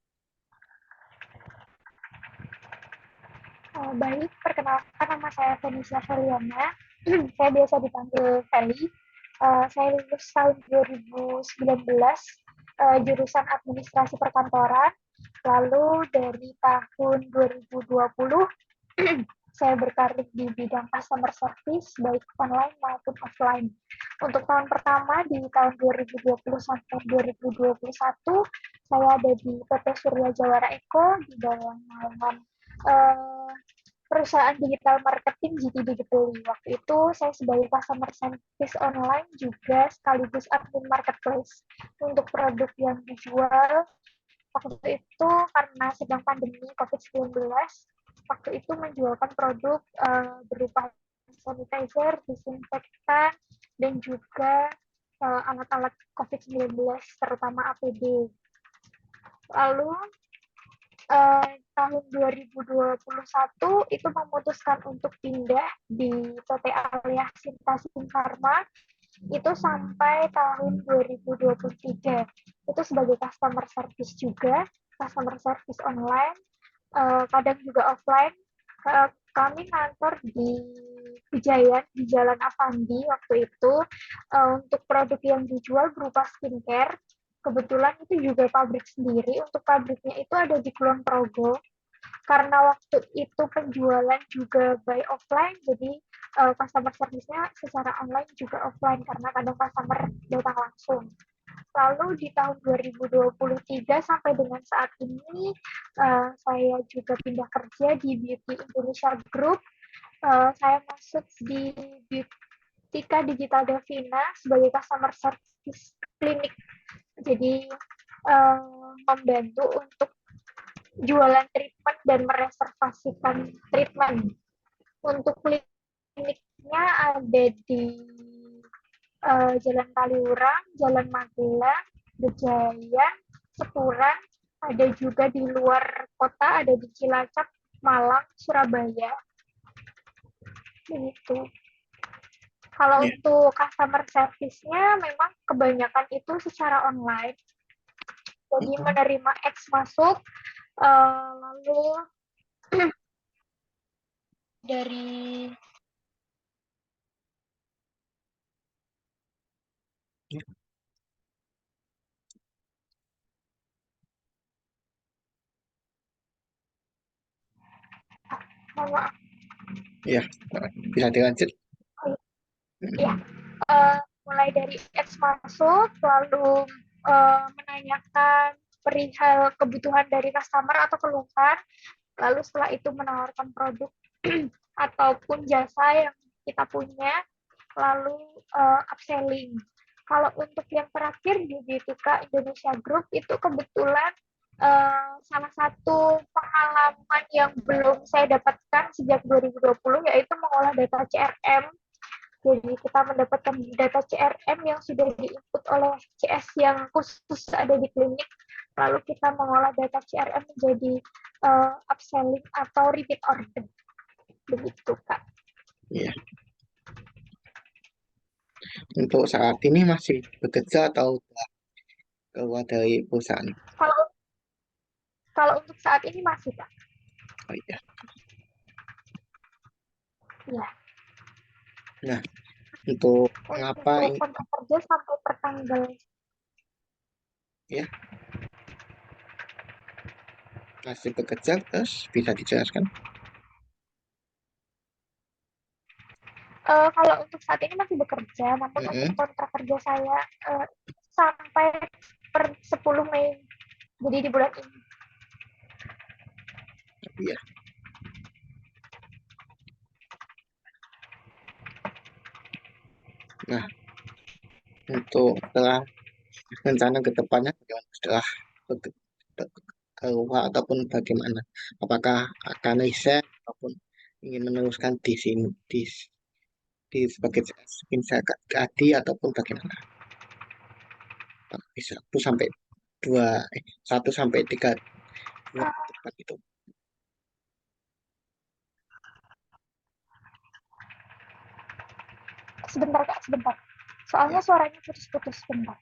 Baik, perkenalkan nama saya Venesia Feliana. Saya biasa dipanggil Feli. Saya lulus tahun 2019, jurusan Administrasi Perkantoran. Lalu dari tahun 2020, saya berkarir di bidang customer service, baik online maupun offline. Untuk tahun pertama di tahun 2020 sampai 2021, saya ada di PT Surya Jawara Eko di bawah naungan perusahaan digital marketing GT Digitally. Waktu itu saya sebagai customer service online juga sekaligus admin marketplace untuk produk yang dijual. Waktu itu karena sedang pandemi COVID-19, waktu itu menjualkan produk berupa sanitizer, disinfektan, dan juga alat-alat COVID-19, terutama APD. Lalu tahun 2021 itu memutuskan untuk pindah di PT Alia Sinta Sinfarma itu sampai tahun 2023. Itu sebagai customer service juga, customer service online, kadang juga offline. Kami kantor di Kejayaan di Jalan Avandi waktu itu. Untuk produk yang dijual berupa skincare, kebetulan itu juga pabrik sendiri. Untuk pabriknya itu ada di Kulon Progo. Karena waktu itu penjualan juga by offline, jadi customer service-nya secara online juga offline karena kadang customer datang langsung. Lalu di tahun 2023 sampai dengan saat ini, saya juga pindah kerja di Beauty Indonesia Group. Saya masuk di Tika Digital Davina sebagai customer service klinik. Jadi membantu untuk jualan treatment dan mereservasikan treatment. Untuk kliniknya ada di Jalan Kaliurang, Jalan Magelang, Gejayan, Sepuran, ada juga di luar kota, ada di Cilacap, Malang, Surabaya. Begitu. Kalau untuk customer service-nya memang kebanyakan itu secara online. Jadi menerima X masuk, lalu dari Ya, bisa dilanjut. Ya, mulai dari X masuk, lalu menanyakan perihal kebutuhan dari customer atau keluhan, lalu setelah itu menawarkan produk ataupun jasa yang kita punya, lalu upselling. Kalau untuk yang terakhir di Beautika Indonesia Group itu kebetulan salah satu pengalaman yang belum saya dapatkan sejak 2020 yaitu mengolah data CRM. Jadi kita mendapatkan data CRM yang sudah diinput oleh CS yang khusus ada di klinik, lalu kita mengolah data CRM menjadi upselling atau repeat order. Begitu, Kak. Iya. Untuk saat ini masih bekerja atau sudah keluar dari perusahaan? Kalau untuk saat ini masih, Kak. Oh iya. Iya. Nah, untuk mengapa ini kontrak kerja sampai pertanggal ya masih bekerja, terus bisa dijelaskan? Kalau untuk saat ini masih bekerja, namun untuk kontrak kerja saya sampai per 10 Mei, jadi di bulan ini. Iya. Nah, untuk setelah rencana ke depannya bagaimana setelah keluar ataupun bagaimana? Apakah akan resign ataupun ingin meneruskan di sini di sebagai Insa Kadi ataupun bagaimana? Bisa 1 sampai 3 bulan Eh, ke depan itu. sebentar Kak, sebentar. Soalnya Ya, suaranya putus-putus sebentar.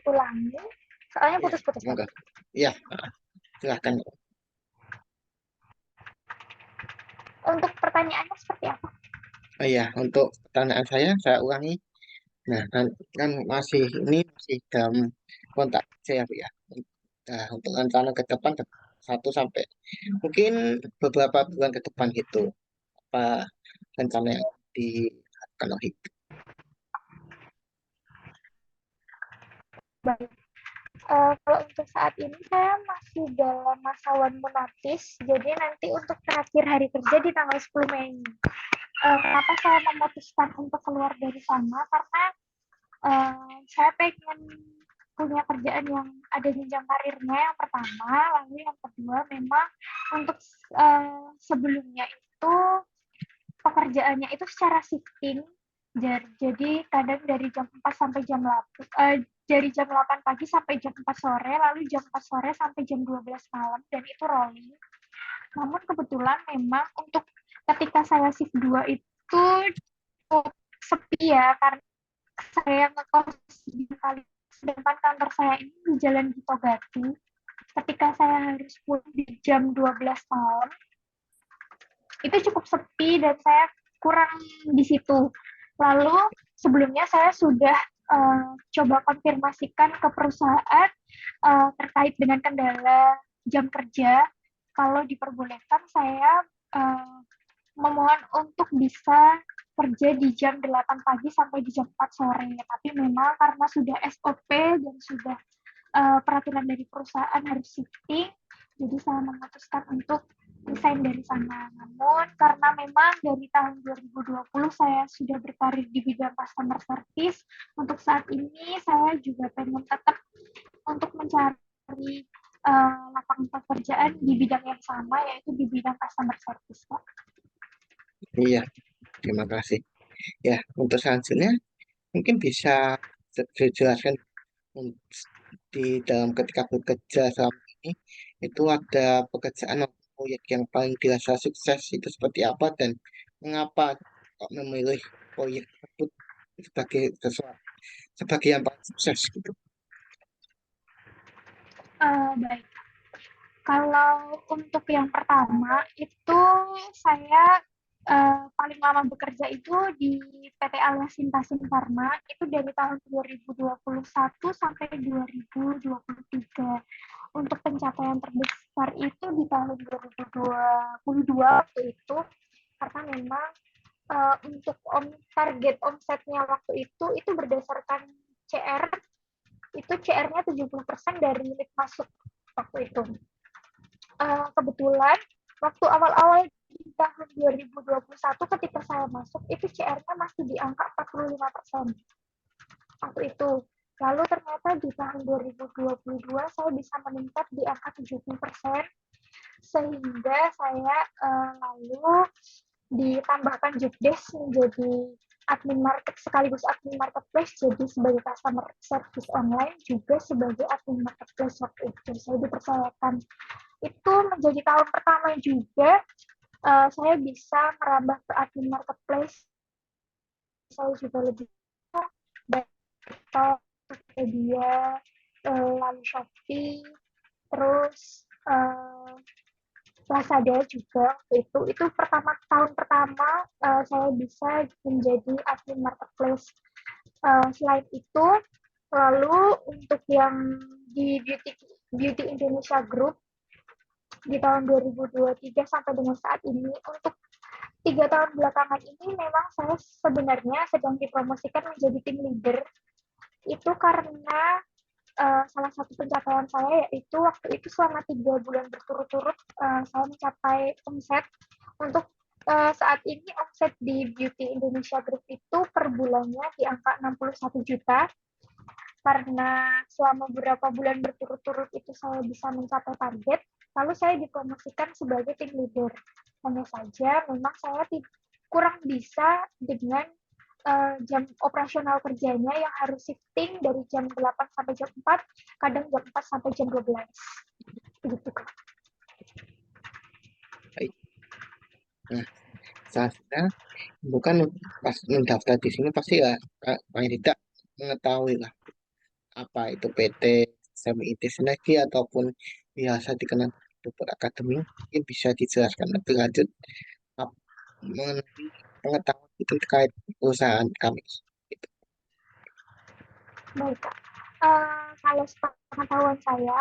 Ulangi. Soalnya ya, putus-putus monggo. tadi. Ya, silahkan. Untuk pertanyaannya seperti apa? Oh iya, untuk pertanyaan saya ulangi. Nah, kan masih dalam kontak saya, Bu ya. Nah, untuk rencana ke depan 1 sampai mungkin beberapa bulan ke depan gitu. Apa rencana yang dilakukan oleh itu? Baik. Kalau untuk saat ini saya masih dalam masa one month notice, jadi nanti untuk terakhir hari kerja di tanggal 10 Mei. Kenapa saya memutuskan untuk keluar dari sana? Karena saya pengen punya kerjaan yang ada jenjang karirnya yang pertama, lalu yang kedua memang untuk sebelumnya itu pekerjaannya itu secara shifting. Jadi kadang dari jam 4 sampai jam 8, dari jam 8 pagi sampai jam 4 sore, lalu jam 4 sore sampai jam 12 malam, dan itu rolling. Namun kebetulan memang untuk ketika saya shift 2 itu cukup sepi ya, karena saya ngekos di kali, sedangkan kantor saya ini di Jalan Gitogati. Ketika saya harus pulang di jam 12 malam, itu cukup sepi dan saya kurang di situ. Lalu sebelumnya saya sudah coba konfirmasikan ke perusahaan terkait dengan kendala jam kerja. Kalau diperbolehkan saya memohon untuk bisa kerja di jam 8 pagi sampai di jam 4 sore. Tapi memang karena sudah SOP dan sudah peraturan dari perusahaan harus shifting, jadi saya memutuskan untuk resign dari sana. Namun karena memang dari tahun 2020 saya sudah berkarir di bidang customer service, untuk saat ini saya juga pengen tetap untuk mencari lapangan pekerjaan di bidang yang sama, yaitu di bidang customer service, Pak. Iya, terima kasih. Ya, untuk selanjutnya mungkin bisa dijelaskan di dalam ketika bekerja selama ini itu ada pekerjaan atau proyek yang paling dirasa sukses itu seperti apa dan mengapa kok memilih proyek tersebut sebagai sesuatu sebagai yang paling sukses gitu. Baik. Kalau untuk yang pertama itu saya paling lama bekerja itu di PT Alia Sinta Sinfarma itu dari tahun 2021 sampai 2023. Untuk pencapaian terbesar itu di tahun 2022 waktu itu, karena memang untuk target omsetnya waktu itu berdasarkan CR, itu CR-nya 70% dari limit masuk waktu itu. Kebetulan waktu awal-awal di tahun 2021 ketika saya masuk itu CR-nya masih di angka 45% waktu itu. Lalu ternyata di tahun 2022 saya bisa meningkat di angka 70%, sehingga saya lalu ditambahkan job desk menjadi admin market sekaligus admin marketplace, jadi sebagai customer service online juga sebagai admin marketplace waktu itu saya dipercayakan. Itu menjadi tahun pertama juga saya bisa merambah ke admin marketplace. Saya juga lebih baik Tokopedia, lalu Shopee, terus Lazada juga waktu itu tahun pertama saya bisa menjadi admin marketplace. Selain itu, lalu untuk yang di Beauty Indonesia Group di tahun 2023 sampai dengan saat ini, untuk 3 tahun belakangan ini memang saya sebenarnya sedang dipromosikan menjadi tim leader. Itu karena salah satu pencapaian saya yaitu waktu itu selama 3 bulan berturut-turut saya mencapai omset untuk saat ini omset di Beauty Indonesia Group itu per bulannya di angka 61 juta. Karena selama beberapa bulan berturut-turut itu saya bisa mencapai target, lalu saya dipromosikan sebagai tim leader. Hanya saja memang saya kurang bisa dengan jam operasional kerjanya yang harus shifting dari jam 8 sampai jam 4, kadang jam 4 sampai jam 12. Begitu, Kak. Baik. Nah, selanjutnya bukan pas mendaftar di sini pasti ya paling tidak mengetahui lah apa itu PT Semi IT Sinergi ataupun biasa dikenal Super Academy. Mungkin bisa dijelaskan lebih lanjut mengenai pengetahuan itu terkait perusahaan kami. Baik, Kak. Kalau pengetahuan saya,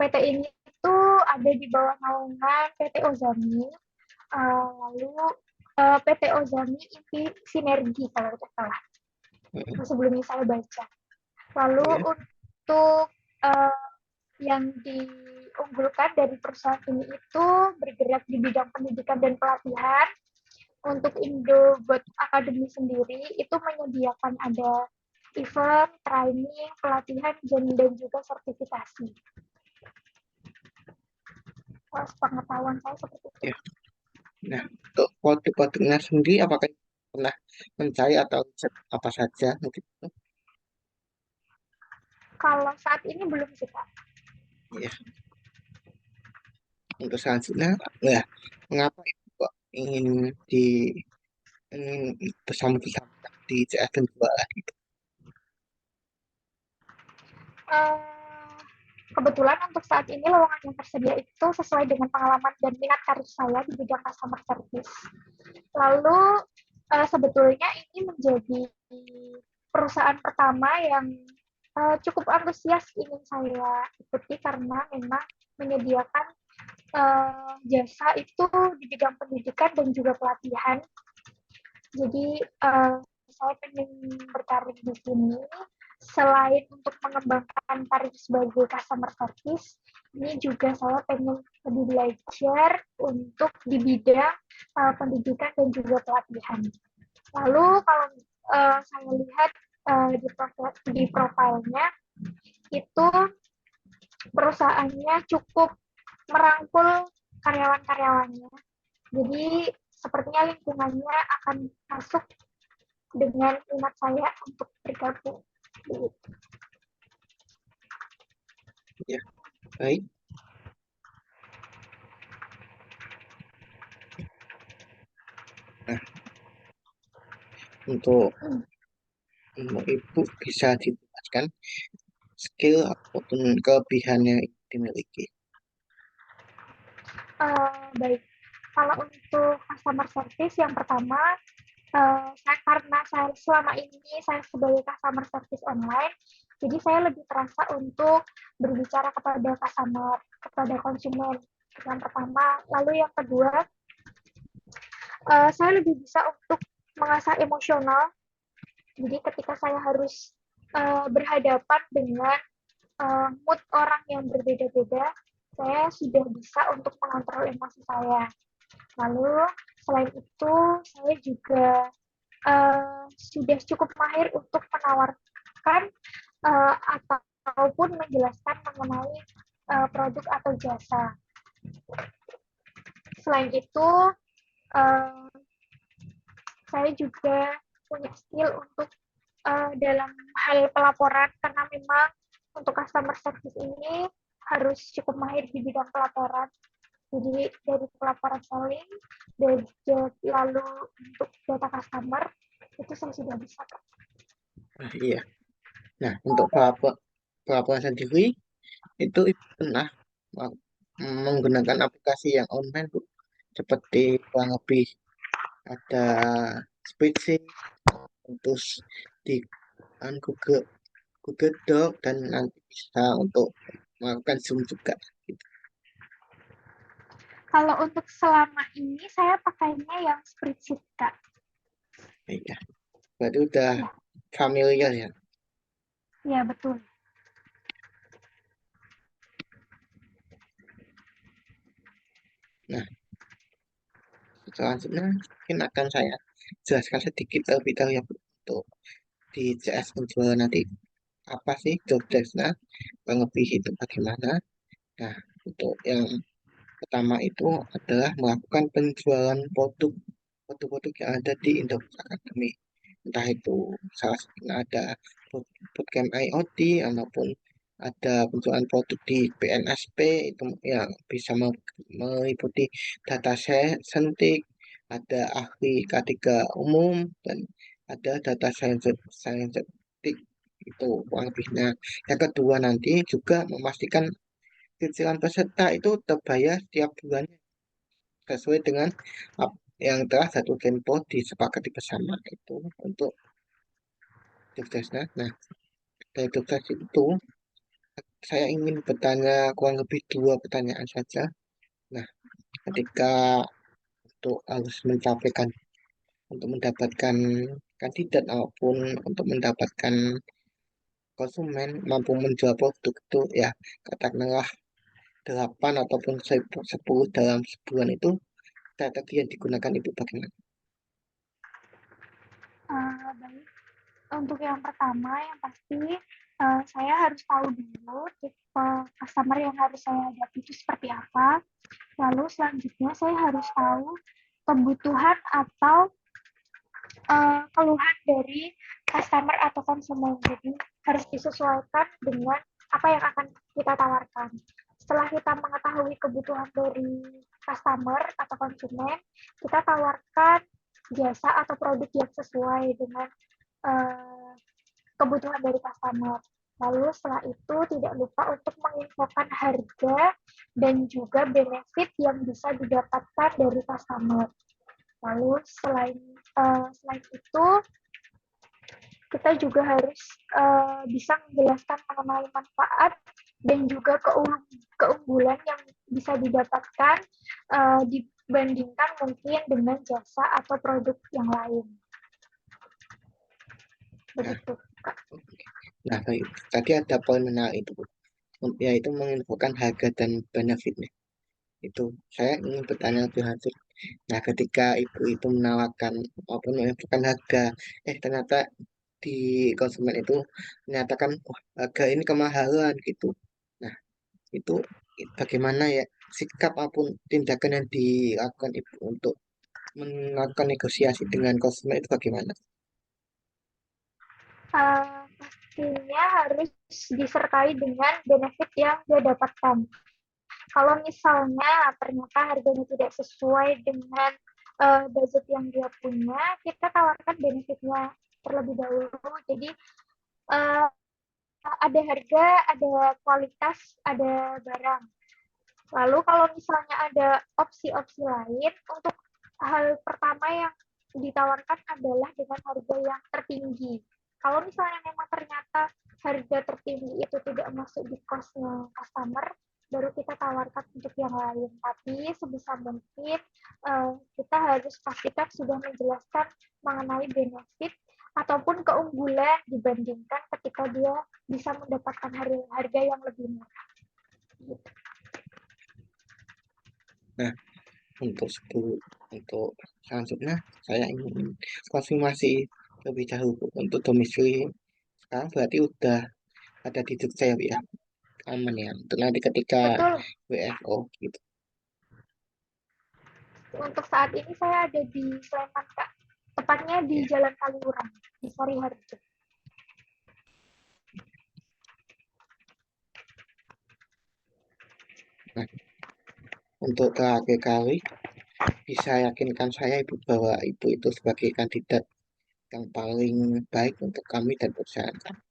PT ini itu ada di bawah naungan PT Ozami, lalu PT Ozami Inti Sinergi kalau tidak salah. Sebelumnya saya baca. Lalu untuk yang diunggulkan dari perusahaan ini itu bergerak di bidang pendidikan dan pelatihan. Untuk Indobot Academy sendiri itu menyediakan ada event, training, pelatihan, dan juga sertifikasi. Pengetahuan saya seperti itu. Ya. Nah, untuk produk-produknya sendiri apakah pernah mencari atau apa saja mungkin? Kalau saat ini belum sih, Kak. Ya. Untuk selanjutnya, ya, mengapa ibu kok ingin bersama di CS dan jualan gitu? Kebetulan untuk saat ini lowongan yang tersedia itu sesuai dengan pengalaman dan minat karir saya di bidang customer service. Lalu sebetulnya ini menjadi perusahaan pertama yang cukup antusias ingin saya ikuti karena memang menyediakan jasa itu di bidang pendidikan dan juga pelatihan. Jadi saya ingin berkarir di sini. Selain untuk mengembangkan karir sebagai customer service, ini juga saya pengen lebih belajar untuk di bidang pendidikan dan juga pelatihan. Lalu kalau saya lihat di profilnya itu perusahaannya cukup merangkul karyawan-karyawannya. Jadi sepertinya lingkungannya akan masuk dengan minat saya untuk bergabung. Ya, baik. Nah, untuk Ibu bisa dijelaskan skill ataupun kelebihan yang dimiliki. Baik, kalau untuk customer service yang pertama, karena saya selama ini saya sebagai customer service online, jadi saya lebih terasa untuk berbicara kepada customer, kepada konsumen. Yang pertama, lalu yang kedua, saya lebih bisa untuk mengasah emosional. Jadi ketika saya harus berhadapan dengan mood orang yang berbeda-beda, saya sudah bisa untuk mengontrol emosi saya. Lalu selain itu, saya juga sudah cukup mahir untuk menawarkan ataupun menjelaskan mengenai produk atau jasa. Selain itu, saya juga punya skill untuk dalam hal pelaporan, karena memang untuk customer service ini harus cukup mahir di bidang pelaporan. Jadi dari pelaporan selling, lalu untuk data customer, itu saya sudah bisa. Iya. Nah, untuk pelaporan sendiri, Itu Ibu pernah ma- menggunakan aplikasi yang online, Bu, seperti kurang lebih ada spreadsheet, terus di Google Google Doc, dan nanti bisa untuk melakukan Zoom juga gitu. Kalau untuk selama ini saya pakainya yang spreadsheet, Kak. Iya, berarti udah Ya, familiar ya. ya betul. Nah, selanjutnya mungkin akan saya jelaskan sedikit terlebih dahulu ya, Bu, untuk di CS penjualan nanti apa sih job desk-nya, kurang lebih itu bagaimana. Nah, untuk yang pertama itu adalah melakukan penjualan produk-produk yang ada di Indofood Academy. Entah itu salah satunya ada bootcamp IoT, ataupun ada penjualan produk di BNSP, itu yang bisa meliputi data scientist, ada ahli K3 umum, dan ada data scientist itu kurang lebihnya. Yang kedua nanti juga memastikan cicilan peserta itu terbayar setiap bulannya sesuai dengan yang telah jatuh tempo disepakati bersama itu untuk suksesnya. Nah, dari sukses itu saya ingin bertanya kurang lebih dua pertanyaan saja. Nah, ketika untuk harus mencapaikan untuk mendapatkan kandidat maupun untuk mendapatkan konsumen mampu menjual produk itu ya katakanlah 8 ataupun 10 dalam sebulan, itu strategi yang digunakan itu bagaimana? Baik. Untuk yang pertama, yang pasti saya harus tahu dulu tipe customer yang harus saya hadapi itu seperti apa. Lalu selanjutnya saya harus tahu kebutuhan atau keluhan dari customer atau konsumen. Jadi harus disesuaikan dengan apa yang akan kita tawarkan. Setelah kita mengetahui kebutuhan dari customer atau konsumen, kita tawarkan jasa atau produk yang sesuai dengan kebutuhan dari customer. Lalu setelah itu tidak lupa untuk menginfokan harga dan juga benefit yang bisa didapatkan dari customer. Lalu selain itu kita juga harus bisa menjelaskan mengenai manfaat dan juga keunggulan yang bisa didapatkan dibandingkan mungkin dengan jasa atau produk yang lain. Begitu. Nah, tadi ada poin menarik itu, yaitu menginfokan harga dan benefitnya. Itu saya ingin bertanya lebih lanjut. Nah, ketika ibu itu menawarkan maupun menginfokan harga, ternyata di konsumen itu menyatakan, wah, harga ini kemahalan gitu. Nah, itu bagaimana ya sikap maupun tindakan yang dilakukan ibu untuk melakukan negosiasi dengan konsumen itu bagaimana? Pastinya harus disertai dengan benefit yang dia dapatkan. Kalau misalnya ternyata harganya tidak sesuai dengan budget yang dia punya, kita tawarkan benefitnya terlebih dahulu. Jadi ada harga, ada kualitas, ada barang. Lalu kalau misalnya ada opsi-opsi lain, untuk hal pertama yang ditawarkan adalah dengan harga yang tertinggi. Kalau misalnya memang ternyata harga tertinggi itu tidak masuk di cost-nya customer, baru kita tawarkan untuk yang lain. Tapi sebisa mungkin kita harus pastikan sudah menjelaskan mengenai benefit ataupun keunggulan dibandingkan ketika dia bisa mendapatkan harga yang lebih murah. Gitu. Nah, untuk selanjutnya saya ingin konfirmasi lebih dahulu untuk domisili sekarang berarti udah ada di Jogja ya, Bu, ya, aman ya untuk nanti ketika Betul. WFO gitu. Untuk saat ini saya ada di Sleman, Kak. Tepatnya di Ya. Jalan Kaliurang, di Sariharjo. Nah, untuk terakhir kali bisa yakinkan saya Ibu bahwa Ibu itu sebagai kandidat yang paling baik untuk kami dan perusahaan kami.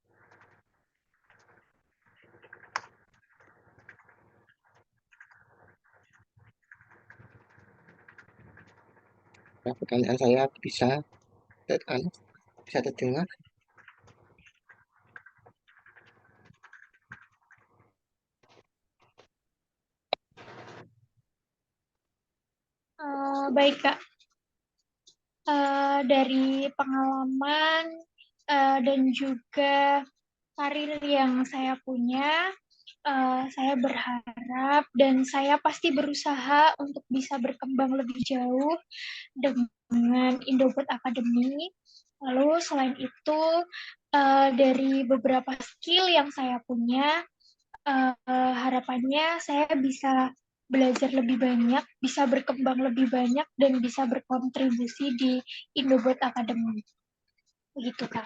Pertanyaan saya bisa terdengar? Baik, Kak. Dari pengalaman dan juga karir yang saya punya, saya berharap dan saya pasti berusaha untuk bisa berkembang lebih jauh dengan Indobot Academy. Lalu selain itu, dari beberapa skill yang saya punya, harapannya saya bisa belajar lebih banyak, bisa berkembang lebih banyak, dan bisa berkontribusi di Indobot Academy. Begitu, Kak.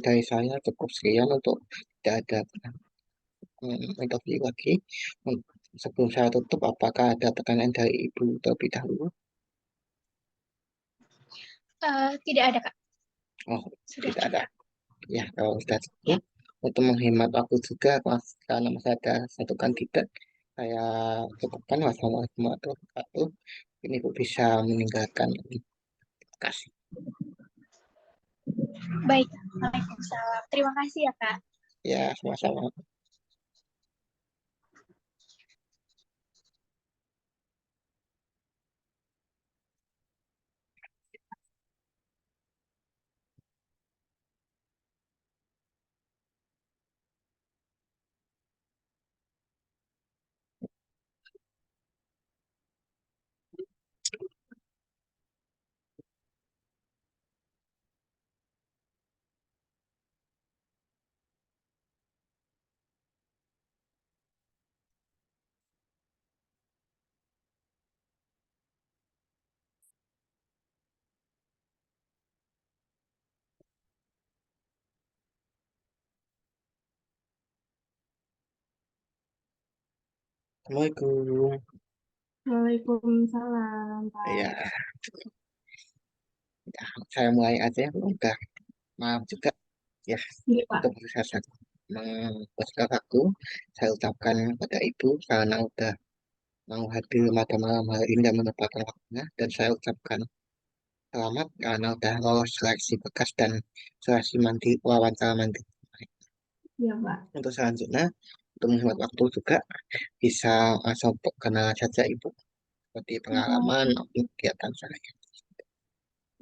Dari saya cukup sekian untuk tidak ada interview lagi. Sebelum saya tutup, apakah ada pertanyaan dari Ibu terlebih dahulu? Tidak ada, Kak. Oh, Sudah tidak ada. cukup. Ya, kalau sudah cukup, untuk menghemat waktu juga, karena masih ada satu kandidat, saya cukupkan. Wassalamualaikum warahmatullahi wabarakatuh. Ini Bu bisa meninggalkan. Terima kasih. Baik, Waalaikumsalam. Terima kasih ya, Kak. Ya, sama-sama. Assalamualaikum. Waalaikumsalam, Pak. Ya, saya mulai aja. Udah, maaf juga. Ya, Iya, Pak. untuk saya mempersilakan aku, saya ucapkan pada Ibu karena udah mau hadir pada malam hari ini dan menempatkan waktunya, dan saya ucapkan selamat karena udah lolos seleksi bekas dan seleksi mandiri, wawancara mandiri. Iya, Pak. Untuk selanjutnya, untuk menghemat waktu juga, bisa langsung kenalan saja Ibu, seperti pengalaman maupun kegiatan saya.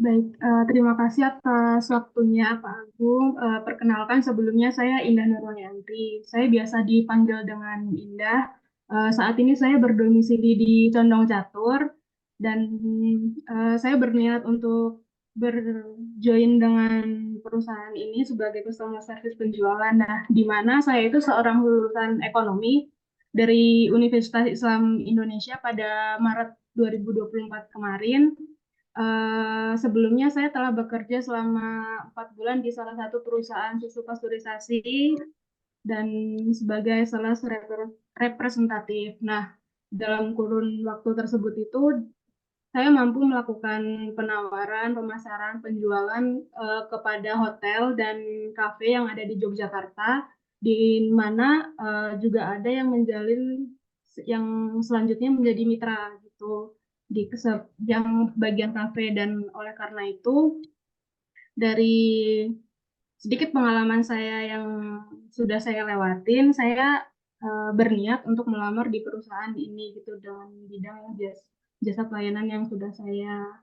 Baik, terima kasih atas waktunya Pak Agung. Perkenalkan sebelumnya saya Indah Nurwanianti. Saya biasa dipanggil dengan Indah. Saat ini saya berdomisili di Condong Catur dan saya berniat untuk berjoin dengan perusahaan ini sebagai customer service penjualan. Nah, di mana saya itu seorang lulusan ekonomi dari Universitas Islam Indonesia pada Maret 2024 kemarin. Sebelumnya saya telah bekerja selama 4 bulan di salah satu perusahaan susu pasteurisasi dan sebagai sales representatif. Nah, dalam kurun waktu tersebut itu saya mampu melakukan penawaran, pemasaran, penjualan kepada hotel dan kafe yang ada di Yogyakarta, di mana juga ada yang menjalin yang selanjutnya menjadi mitra gitu di yang bagian kafe. Dan oleh karena itu dari sedikit pengalaman saya yang sudah saya lewatin, saya berniat untuk melamar di perusahaan ini gitu dengan bidang jasa pelayanan yang sudah saya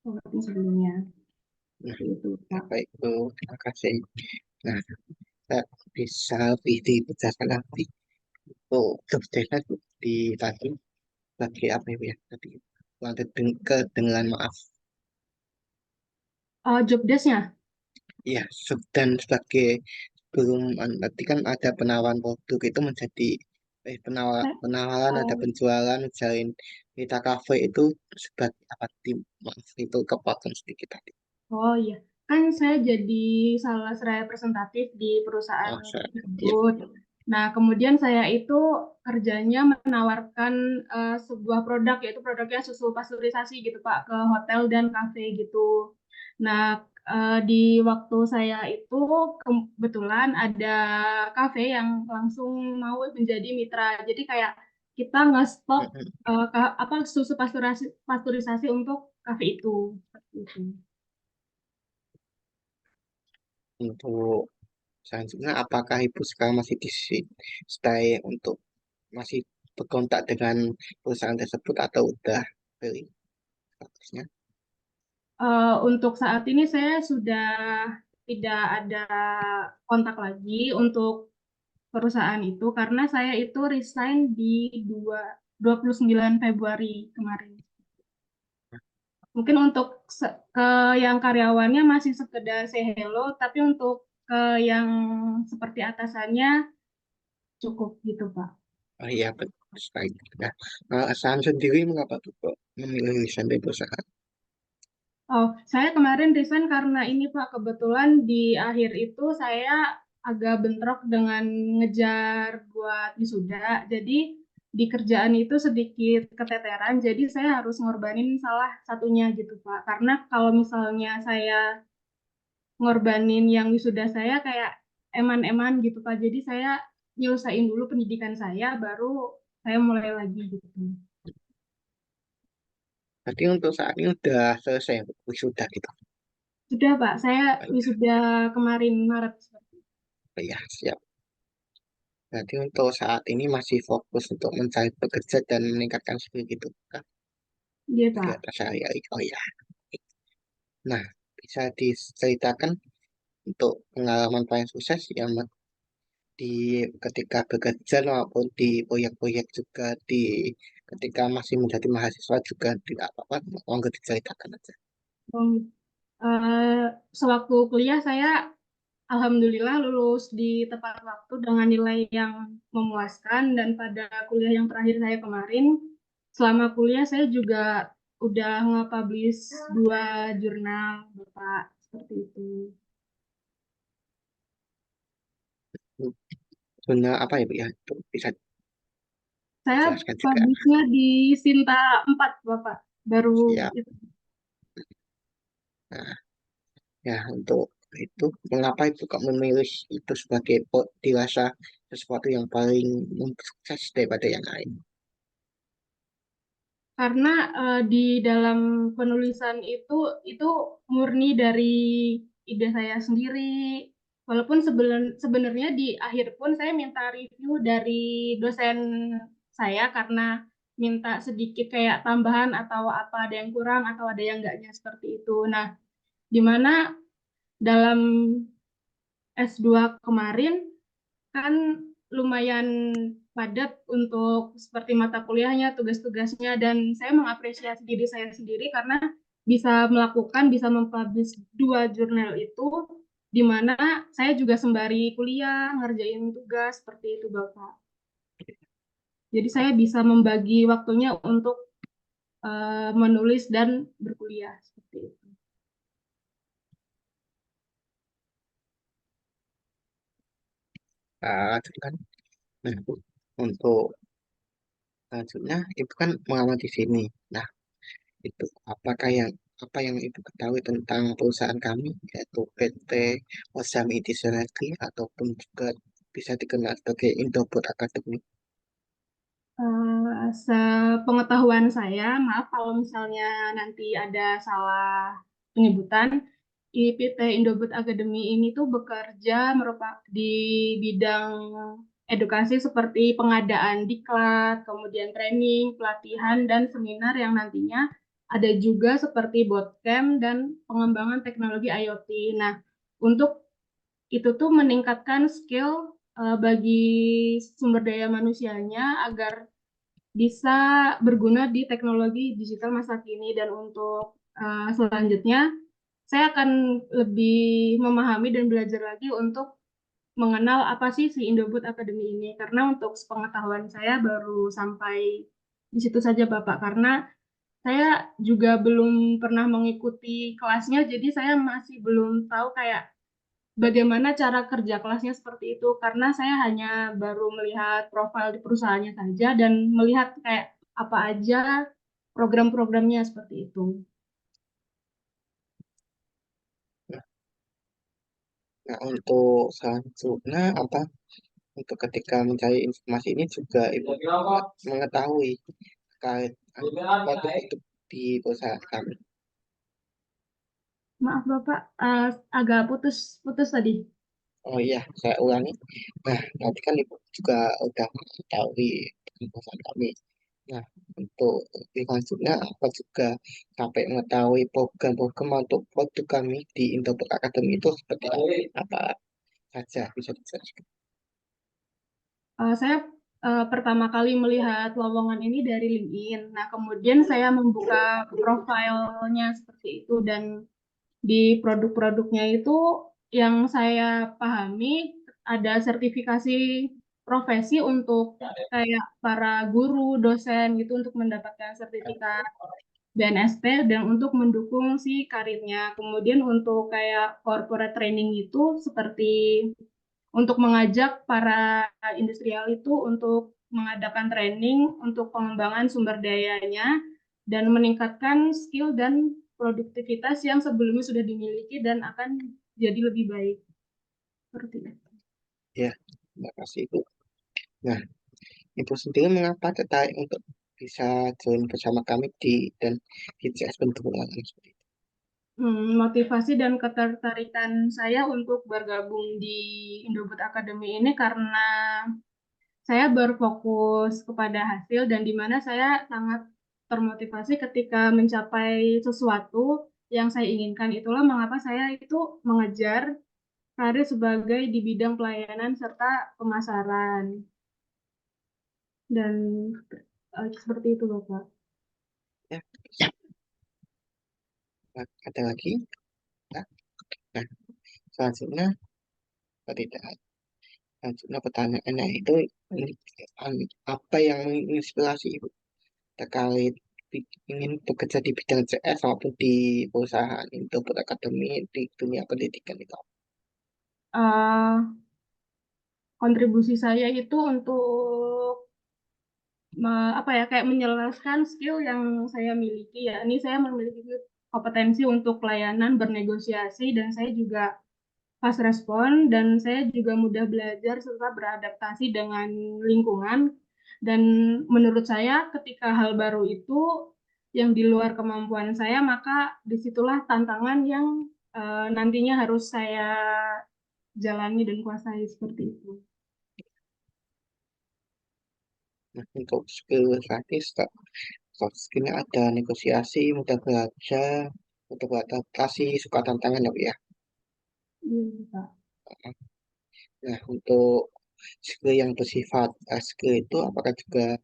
lewati sebelumnya. Nah, Seperti itu, Pak. baik Bu, terima kasih. Nah, saya bisa lebih dijelaskan lagi. Oh, sebetulnya di tadi lagi apa ya tadi? Lanjut kedengaran, maaf. Job desk-nya? Ya, dan sebagai belum nanti kan ada penawaran produk itu menjadi penawaran, ada Oh, penjualan, menjalin mitra kafe itu sebagai apa tim, maaf itu kepotong sedikit tadi. oh iya, kan saya jadi salah representatif di perusahaan Oh, saya, ya, tersebut. Nah, kemudian saya itu kerjanya menawarkan sebuah produk, yaitu produknya susu pasteurisasi gitu Pak, ke hotel dan kafe gitu. Nah, di waktu saya itu kebetulan ada kafe yang langsung mau menjadi mitra. Jadi kayak kita nge-stok susu pasteurisasi untuk kafe itu. Seperti itu. Untuk selanjutnya, apakah Ibu sekarang masih stay untuk masih berkontak dengan perusahaan tersebut atau udah beli statusnya? Untuk saat ini saya sudah tidak ada kontak lagi untuk perusahaan itu karena saya itu resign di 29 Februari kemarin. Mungkin untuk ke yang karyawannya masih sekedar say hello, tapi untuk ke yang seperti atasannya cukup gitu, Pak. Oh iya, betul sekali. Nah, Saan sendiri mengapa tuh kok memilih resign dari perusahaan? Oh, saya kemarin resign karena ini Pak, kebetulan di akhir itu saya agak bentrok dengan ngejar buat wisuda. Jadi di kerjaan itu sedikit keteteran, jadi saya harus ngorbanin salah satunya gitu Pak. Karena kalau misalnya saya ngorbanin yang wisuda saya kayak eman-eman gitu Pak. Jadi saya nyelesain dulu pendidikan saya, baru saya mulai lagi gitu. Berarti untuk saat ini udah selesai wisuda gitu. Sudah Pak, saya wisuda kemarin Maret. Oh iya, siap. Berarti untuk saat ini masih fokus untuk mencari pekerja dan meningkatkan skill gitu kan? Iya Pak. Kegiatan sehari-hari. Oh iya. Nah, bisa diceritakan untuk pengalaman paling sukses yang di ketika bekerja maupun di proyek-proyek juga ketika masih menjadi mahasiswa juga tidak apa-apa, monggo diceritakan aja. Sewaktu kuliah saya alhamdulillah lulus di tepat waktu dengan nilai yang memuaskan, dan pada kuliah yang terakhir saya kemarin, selama kuliah saya juga udah nge-publish 2 jurnal Bapak, seperti itu. Jurnal apa ya Bu ya? Itu bisa Saya dijelaskan juga. publishnya di Sinta 4 Bapak, baru Siap. itu. Nah, ya untuk itu mengapa itu kok memilih itu sebagai dirasa sesuatu yang paling sukses daripada yang lain? Karena di dalam penulisan itu murni dari ide saya sendiri. Walaupun sebenarnya di akhir pun saya minta review dari dosen saya karena minta sedikit kayak tambahan atau apa, ada yang kurang atau ada yang enggaknya seperti itu. Nah, di mana dalam S2 kemarin kan lumayan padat untuk seperti mata kuliahnya, tugas-tugasnya, dan saya mengapresiasi diri saya sendiri karena bisa melakukan, bisa mempublish 2 jurnal itu, di mana saya juga sembari kuliah, ngerjain tugas, seperti itu Bapak. Jadi saya bisa membagi waktunya untuk menulis dan berkuliah, seperti itu. Kan, nah, untuk selanjutnya itu kan mengamati di sini. Nah, itu apa yang ibu ketahui tentang perusahaan kami yaitu PT Osam Itiseraki ataupun juga bisa dikenal sebagai Indobot Academy. Sepengetahuan saya, maaf kalau misalnya nanti ada salah penyebutan, PT Indobot Academy ini tuh bekerja merupakan di bidang edukasi seperti pengadaan diklat, kemudian training, pelatihan, dan seminar yang nantinya ada juga seperti bootcamp dan pengembangan teknologi IoT. Nah, untuk itu tuh meningkatkan skill bagi sumber daya manusianya agar bisa berguna di teknologi digital masa kini. Dan untuk selanjutnya saya akan lebih memahami dan belajar lagi untuk mengenal apa sih si Indobot Academy ini, karena untuk sepengetahuan saya baru sampai di situ saja Bapak, karena saya juga belum pernah mengikuti kelasnya, jadi saya masih belum tahu kayak bagaimana cara kerja kelasnya seperti itu, karena saya hanya baru melihat profil di perusahaannya saja dan melihat kayak apa aja program-programnya seperti itu. Nah, untuk selanjutnya apa? Untuk ketika mencari informasi ini juga Ibu mengetahui terkait produk itu di perusahaan kami. Maaf Bapak, agak putus-putus tadi. Oh iya, saya ulangi. Nah, nanti kan Ibu juga udah mengetahui perusahaan kami. Nah, untuk lebih lanjutnya, apa juga sampai mengetahui program-program untuk produk kami di Indobot Academy itu seperti apa saja bisa dijelaskan. Saya pertama kali melihat lowongan ini dari LinkedIn. Nah, kemudian saya membuka profilnya seperti itu dan di produk-produknya itu yang saya pahami ada sertifikasi profesi untuk kayak para guru, dosen gitu untuk mendapatkan sertifikat BNSP dan untuk mendukung si karirnya. Kemudian untuk kayak corporate training itu seperti untuk mengajak para industrial itu untuk mengadakan training untuk pengembangan sumber dayanya dan meningkatkan skill dan produktivitas yang sebelumnya sudah dimiliki dan akan jadi lebih baik. Seperti itu. Ya, terima kasih Ibu. Nah, Ibu sendiri mengapa tertarik untuk bisa join bersama kami dan di CS Bentulan seperti itu? Motivasi dan ketertarikan saya untuk bergabung di Indobot Academy ini karena saya berfokus kepada hasil dan di mana saya sangat termotivasi ketika mencapai sesuatu yang saya inginkan. Itulah mengapa saya itu mengejar karir sebagai di bidang pelayanan serta pemasaran. Dan seperti itu, Bapak. Ya, nah, ada lagi? Nah, nah, selanjutnya, tidak. Selanjutnya pertanyaannya itu apa yang menginspirasi Ibu terkait ingin bekerja di bidang CS maupun di perusahaan Indobot Academy di dunia pendidikan itu? Uh, kontribusi saya itu untuk apa ya kayak menjelaskan skill yang saya miliki ya. Ini saya memiliki kompetensi untuk pelayanan bernegosiasi dan saya juga fast respon dan saya juga mudah belajar serta beradaptasi dengan lingkungan. Dan menurut saya ketika hal baru itu yang di luar kemampuan saya, maka disitulah tantangan yang nantinya harus saya jalani dan kuasai seperti itu. Nah, untuk skill tadi soft skillnya ada negosiasi, mudah belajar, untuk beradaptasi, suka tantangan ya Bu ya. Iya, Pak. Nah, untuk skill yang bersifat skill itu apakah juga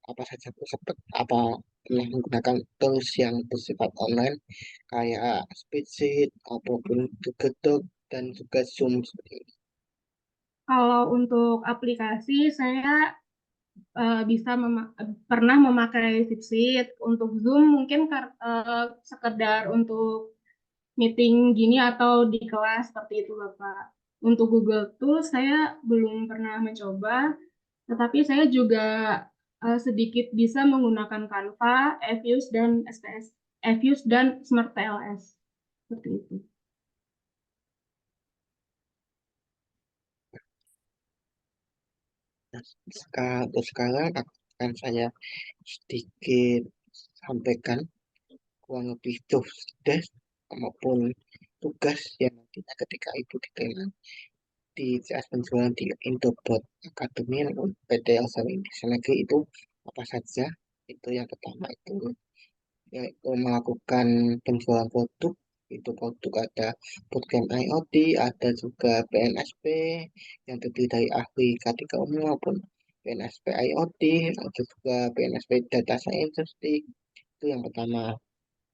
apa saja Bu? Seperti apa pernah menggunakan tools yang bersifat online kayak Spreadsheet ataupun Google Doc dan juga Zoom seperti ini. Kalau untuk aplikasi, saya bisa pernah memakai Fitbit. Untuk Zoom mungkin sekedar untuk meeting gini atau di kelas seperti itu, Bapak. Untuk Google Tools saya belum pernah mencoba, tetapi saya juga sedikit bisa menggunakan Canva, Fuse dan SPS, Fuse dan Smart TLS. Seperti itu. Nah, untuk sekarang akan saya sedikit sampaikan kurang lebih tugas maupun tugas yang nantinya ketika Ibu diterima di CS penjualan di Indobot Academy maupun PT Elsa Indonesia Negeri itu apa saja. Itu yang pertama itu yaitu melakukan penjualan produk. Itu produk ada bootcamp IoT, ada juga PNSP yang terdiri dari ahli K3 umum maupun PNSP IoT, ada juga PNSP Data Science. Itu yang pertama,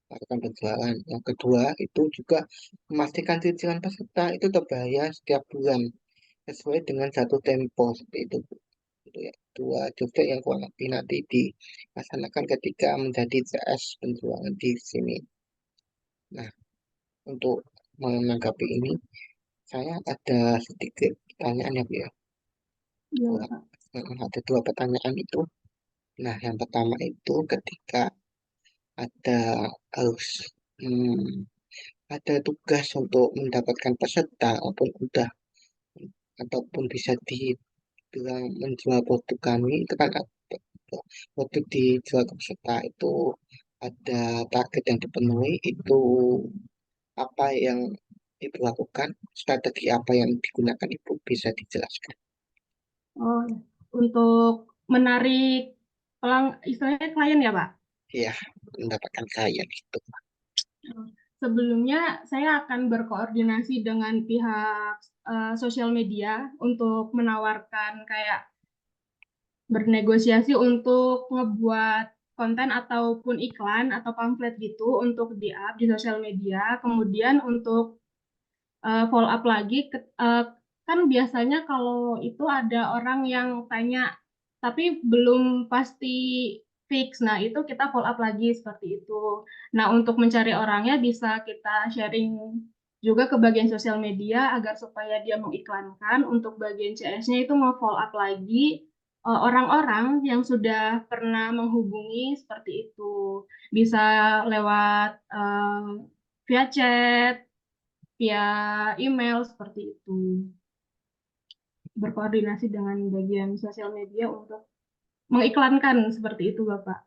lakukan penjualan. Yang kedua itu juga memastikan cicilan peserta itu terbayar setiap bulan sesuai dengan satu tempo seperti itu. Itu ya. Dua juga yang kurang lebih nanti dilaksanakan ketika menjadi CS penjualan di sini. Nah, untuk menanggapi ini, saya ada sedikit pertanyaan ya Bu ya. Ya, Wah, Pak. ada dua pertanyaan itu. Nah, yang pertama itu ketika ada harus ada tugas untuk mendapatkan peserta ataupun bisa dibilang menjual produk kami itu kan produk dijual ke peserta itu ada target yang dipenuhi itu apa yang Ibu lakukan, strategi apa yang digunakan Ibu bisa dijelaskan. Oh, untuk menarik istilahnya klien ya, Pak? Ya, mendapatkan klien itu. Sebelumnya saya akan berkoordinasi dengan pihak sosial media untuk menawarkan kayak bernegosiasi untuk ngebuat konten ataupun iklan atau pamflet gitu untuk di-up di sosial media. Kemudian untuk follow up lagi, kan biasanya kalau itu ada orang yang tanya tapi belum pasti fix. Nah, itu kita follow up lagi seperti itu. Nah, untuk mencari orangnya bisa kita sharing juga ke bagian sosial media agar supaya dia mengiklankan. Untuk bagian CS-nya itu mau follow up lagi orang-orang yang sudah pernah menghubungi seperti itu. Bisa lewat via chat, via email seperti itu. Berkoordinasi dengan bagian sosial media untuk mengiklankan seperti itu, Bapak.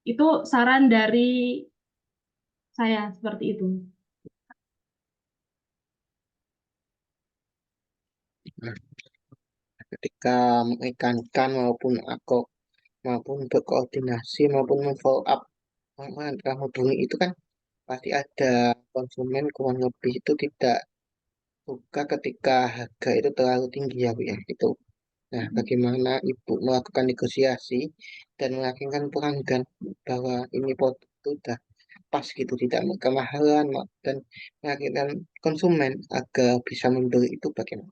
Itu saran dari saya seperti itu. Nah, ketika mengiklankan maupun berkoordinasi maupun follow up menghubungi itu kan pasti ada konsumen kurang lebih itu tidak suka ketika harga itu terlalu tinggi ya Bu ya itu. Nah, bagaimana Ibu melakukan negosiasi dan meyakinkan pelanggan bahwa ini produk itu udah pas gitu, tidak kemahalan dan meyakinkan konsumen agar bisa membeli itu bagaimana?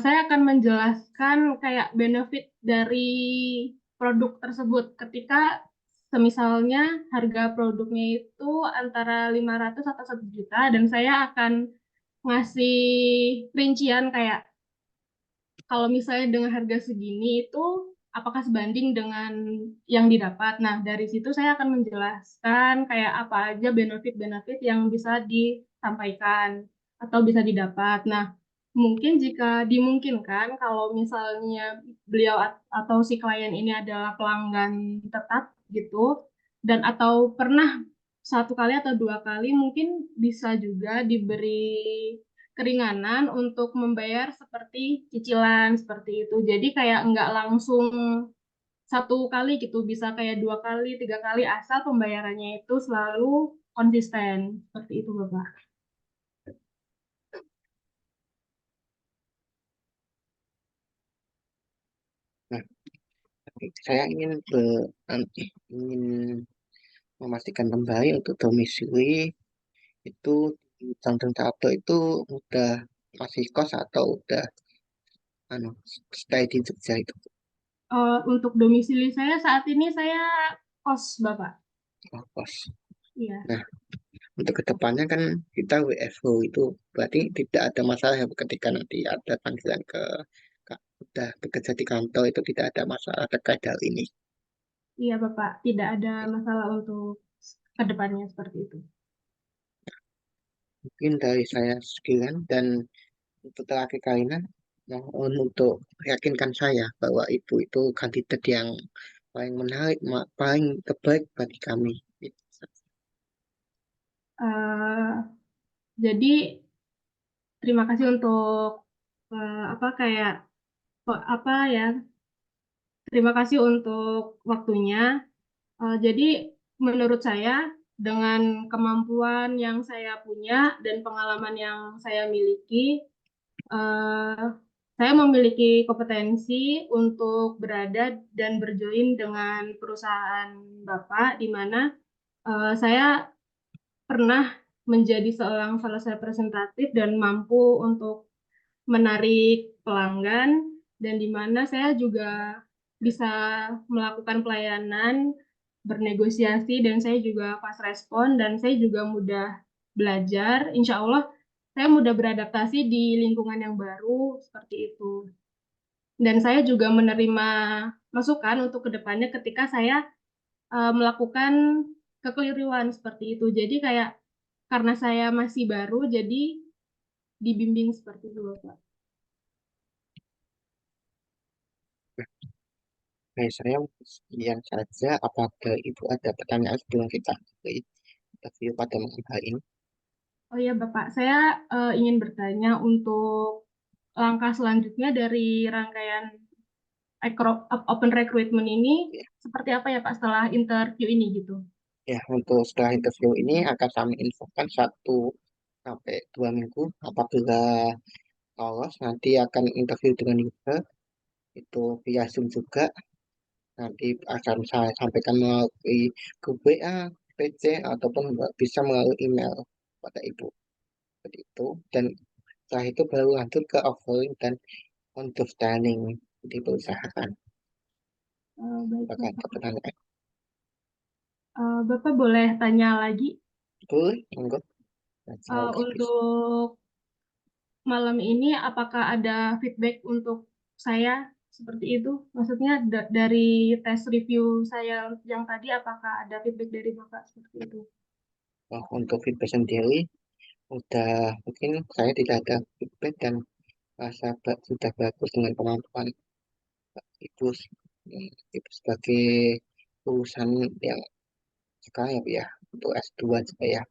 Saya akan menjelaskan kayak benefit dari produk tersebut ketika semisalnya harga produknya itu antara 500 atau 1 juta dan saya akan ngasih rincian kayak kalau misalnya dengan harga segini itu apakah sebanding dengan yang didapat. Nah, dari situ saya akan menjelaskan kayak apa aja benefit-benefit yang bisa disampaikan atau bisa didapat. Nah, mungkin jika dimungkinkan kalau misalnya beliau atau si klien ini adalah pelanggan tetap gitu dan atau pernah 1 kali atau 2 kali mungkin bisa juga diberi keringanan untuk membayar seperti cicilan seperti itu. Jadi kayak nggak langsung 1 kali gitu, bisa kayak 2 kali, 3 kali asal pembayarannya itu selalu konsisten seperti itu, Bapak. Nah, saya ingin memastikan kembali untuk domisili itu di Tanjung Tabel itu udah masih kos atau udah stay di Jogja itu? Untuk domisili saya saat ini saya kos, Bapak. Oh, kos. Iya. Nah, untuk kedepannya kan kita WFO itu berarti tidak ada masalah ya ketika nanti ada panggilan udah bekerja di kantor itu tidak ada masalah terkait hal ini. Iya, Bapak. Tidak ada masalah untuk kedepannya seperti itu. Mungkin dari saya sekian dan untuk terakhir kalinya mohon untuk meyakinkan saya bahwa Ibu itu kandidat yang paling menarik, paling terbaik bagi kami. Jadi terima kasih untuk apa kayak apa ya? Terima kasih untuk waktunya. Jadi menurut saya dengan kemampuan yang saya punya dan pengalaman yang saya miliki, saya memiliki kompetensi untuk berada dan berjoin dengan perusahaan Bapak, di mana saya pernah menjadi seorang sales representatif dan mampu untuk menarik pelanggan, dan di mana saya juga bisa melakukan pelayanan, bernegosiasi, dan saya juga fast respon, dan saya juga mudah belajar. Insya Allah, saya mudah beradaptasi di lingkungan yang baru, seperti itu. Dan saya juga menerima masukan untuk kedepannya ketika saya melakukan kekeliruan seperti itu. Jadi kayak karena saya masih baru, jadi dibimbing seperti itu, Bapak. Baik, saya sekian saja. Apakah Ibu ada pertanyaan sebelum kita ke interview pada malam hari ini? Oh ya, Bapak, saya ingin bertanya untuk langkah selanjutnya dari rangkaian open recruitment ini Ya. seperti apa ya, Pak, setelah interview ini gitu? Ya, untuk setelah interview ini akan kami infokan 1 sampai 2 minggu. Apabila lolos, nanti akan interview dengan user, itu via Zoom juga. Nanti akan saya sampaikan melalui grup WA, PC, ataupun bisa melalui email pada Ibu. Seperti itu. Dan setelah itu baru lanjut ke offering dan on job training di perusahaan. Baik, Apakah ada Bapak. pertanyaan? Bapak boleh tanya lagi Boleh, monggo. untuk malam ini apakah ada feedback untuk saya seperti itu? Maksudnya dari tes review saya yang tadi apakah ada feedback dari Bapak seperti itu? Untuk feedback sendiri, mungkin saya tidak ada feedback dan rasa sudah bagus dengan kemampuan Ibu, Ibu sebagai lulusan yang sekarang ya, untuk S2 juga ya,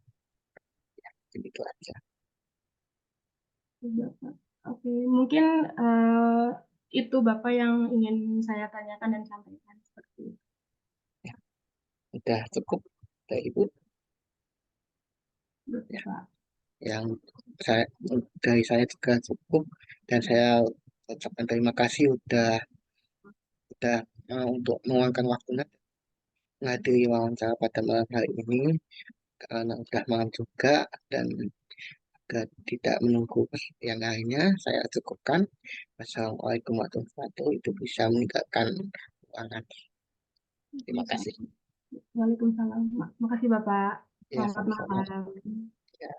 begitu aja. Bapak. Oke, mungkin itu Bapak yang ingin saya tanyakan dan sampaikan seperti itu. Ya, udah cukup dari Ibu. Ya, Bapak. yang dari saya juga cukup, dan saya ucapkan terima kasih udah untuk meluangkan waktunya menghadiri wawancara pada malam hari ini, karena udah malam juga dan agar tidak menunggu yang lainnya, saya cukupkan. Wassalamualaikum warahmatullahi wabarakatuh. Itu bisa meningkatkan keuangan. Terima kasih. Waalaikumsalam. Makasih Bapak. Ya, Selamat sama-sama. malam. Ya.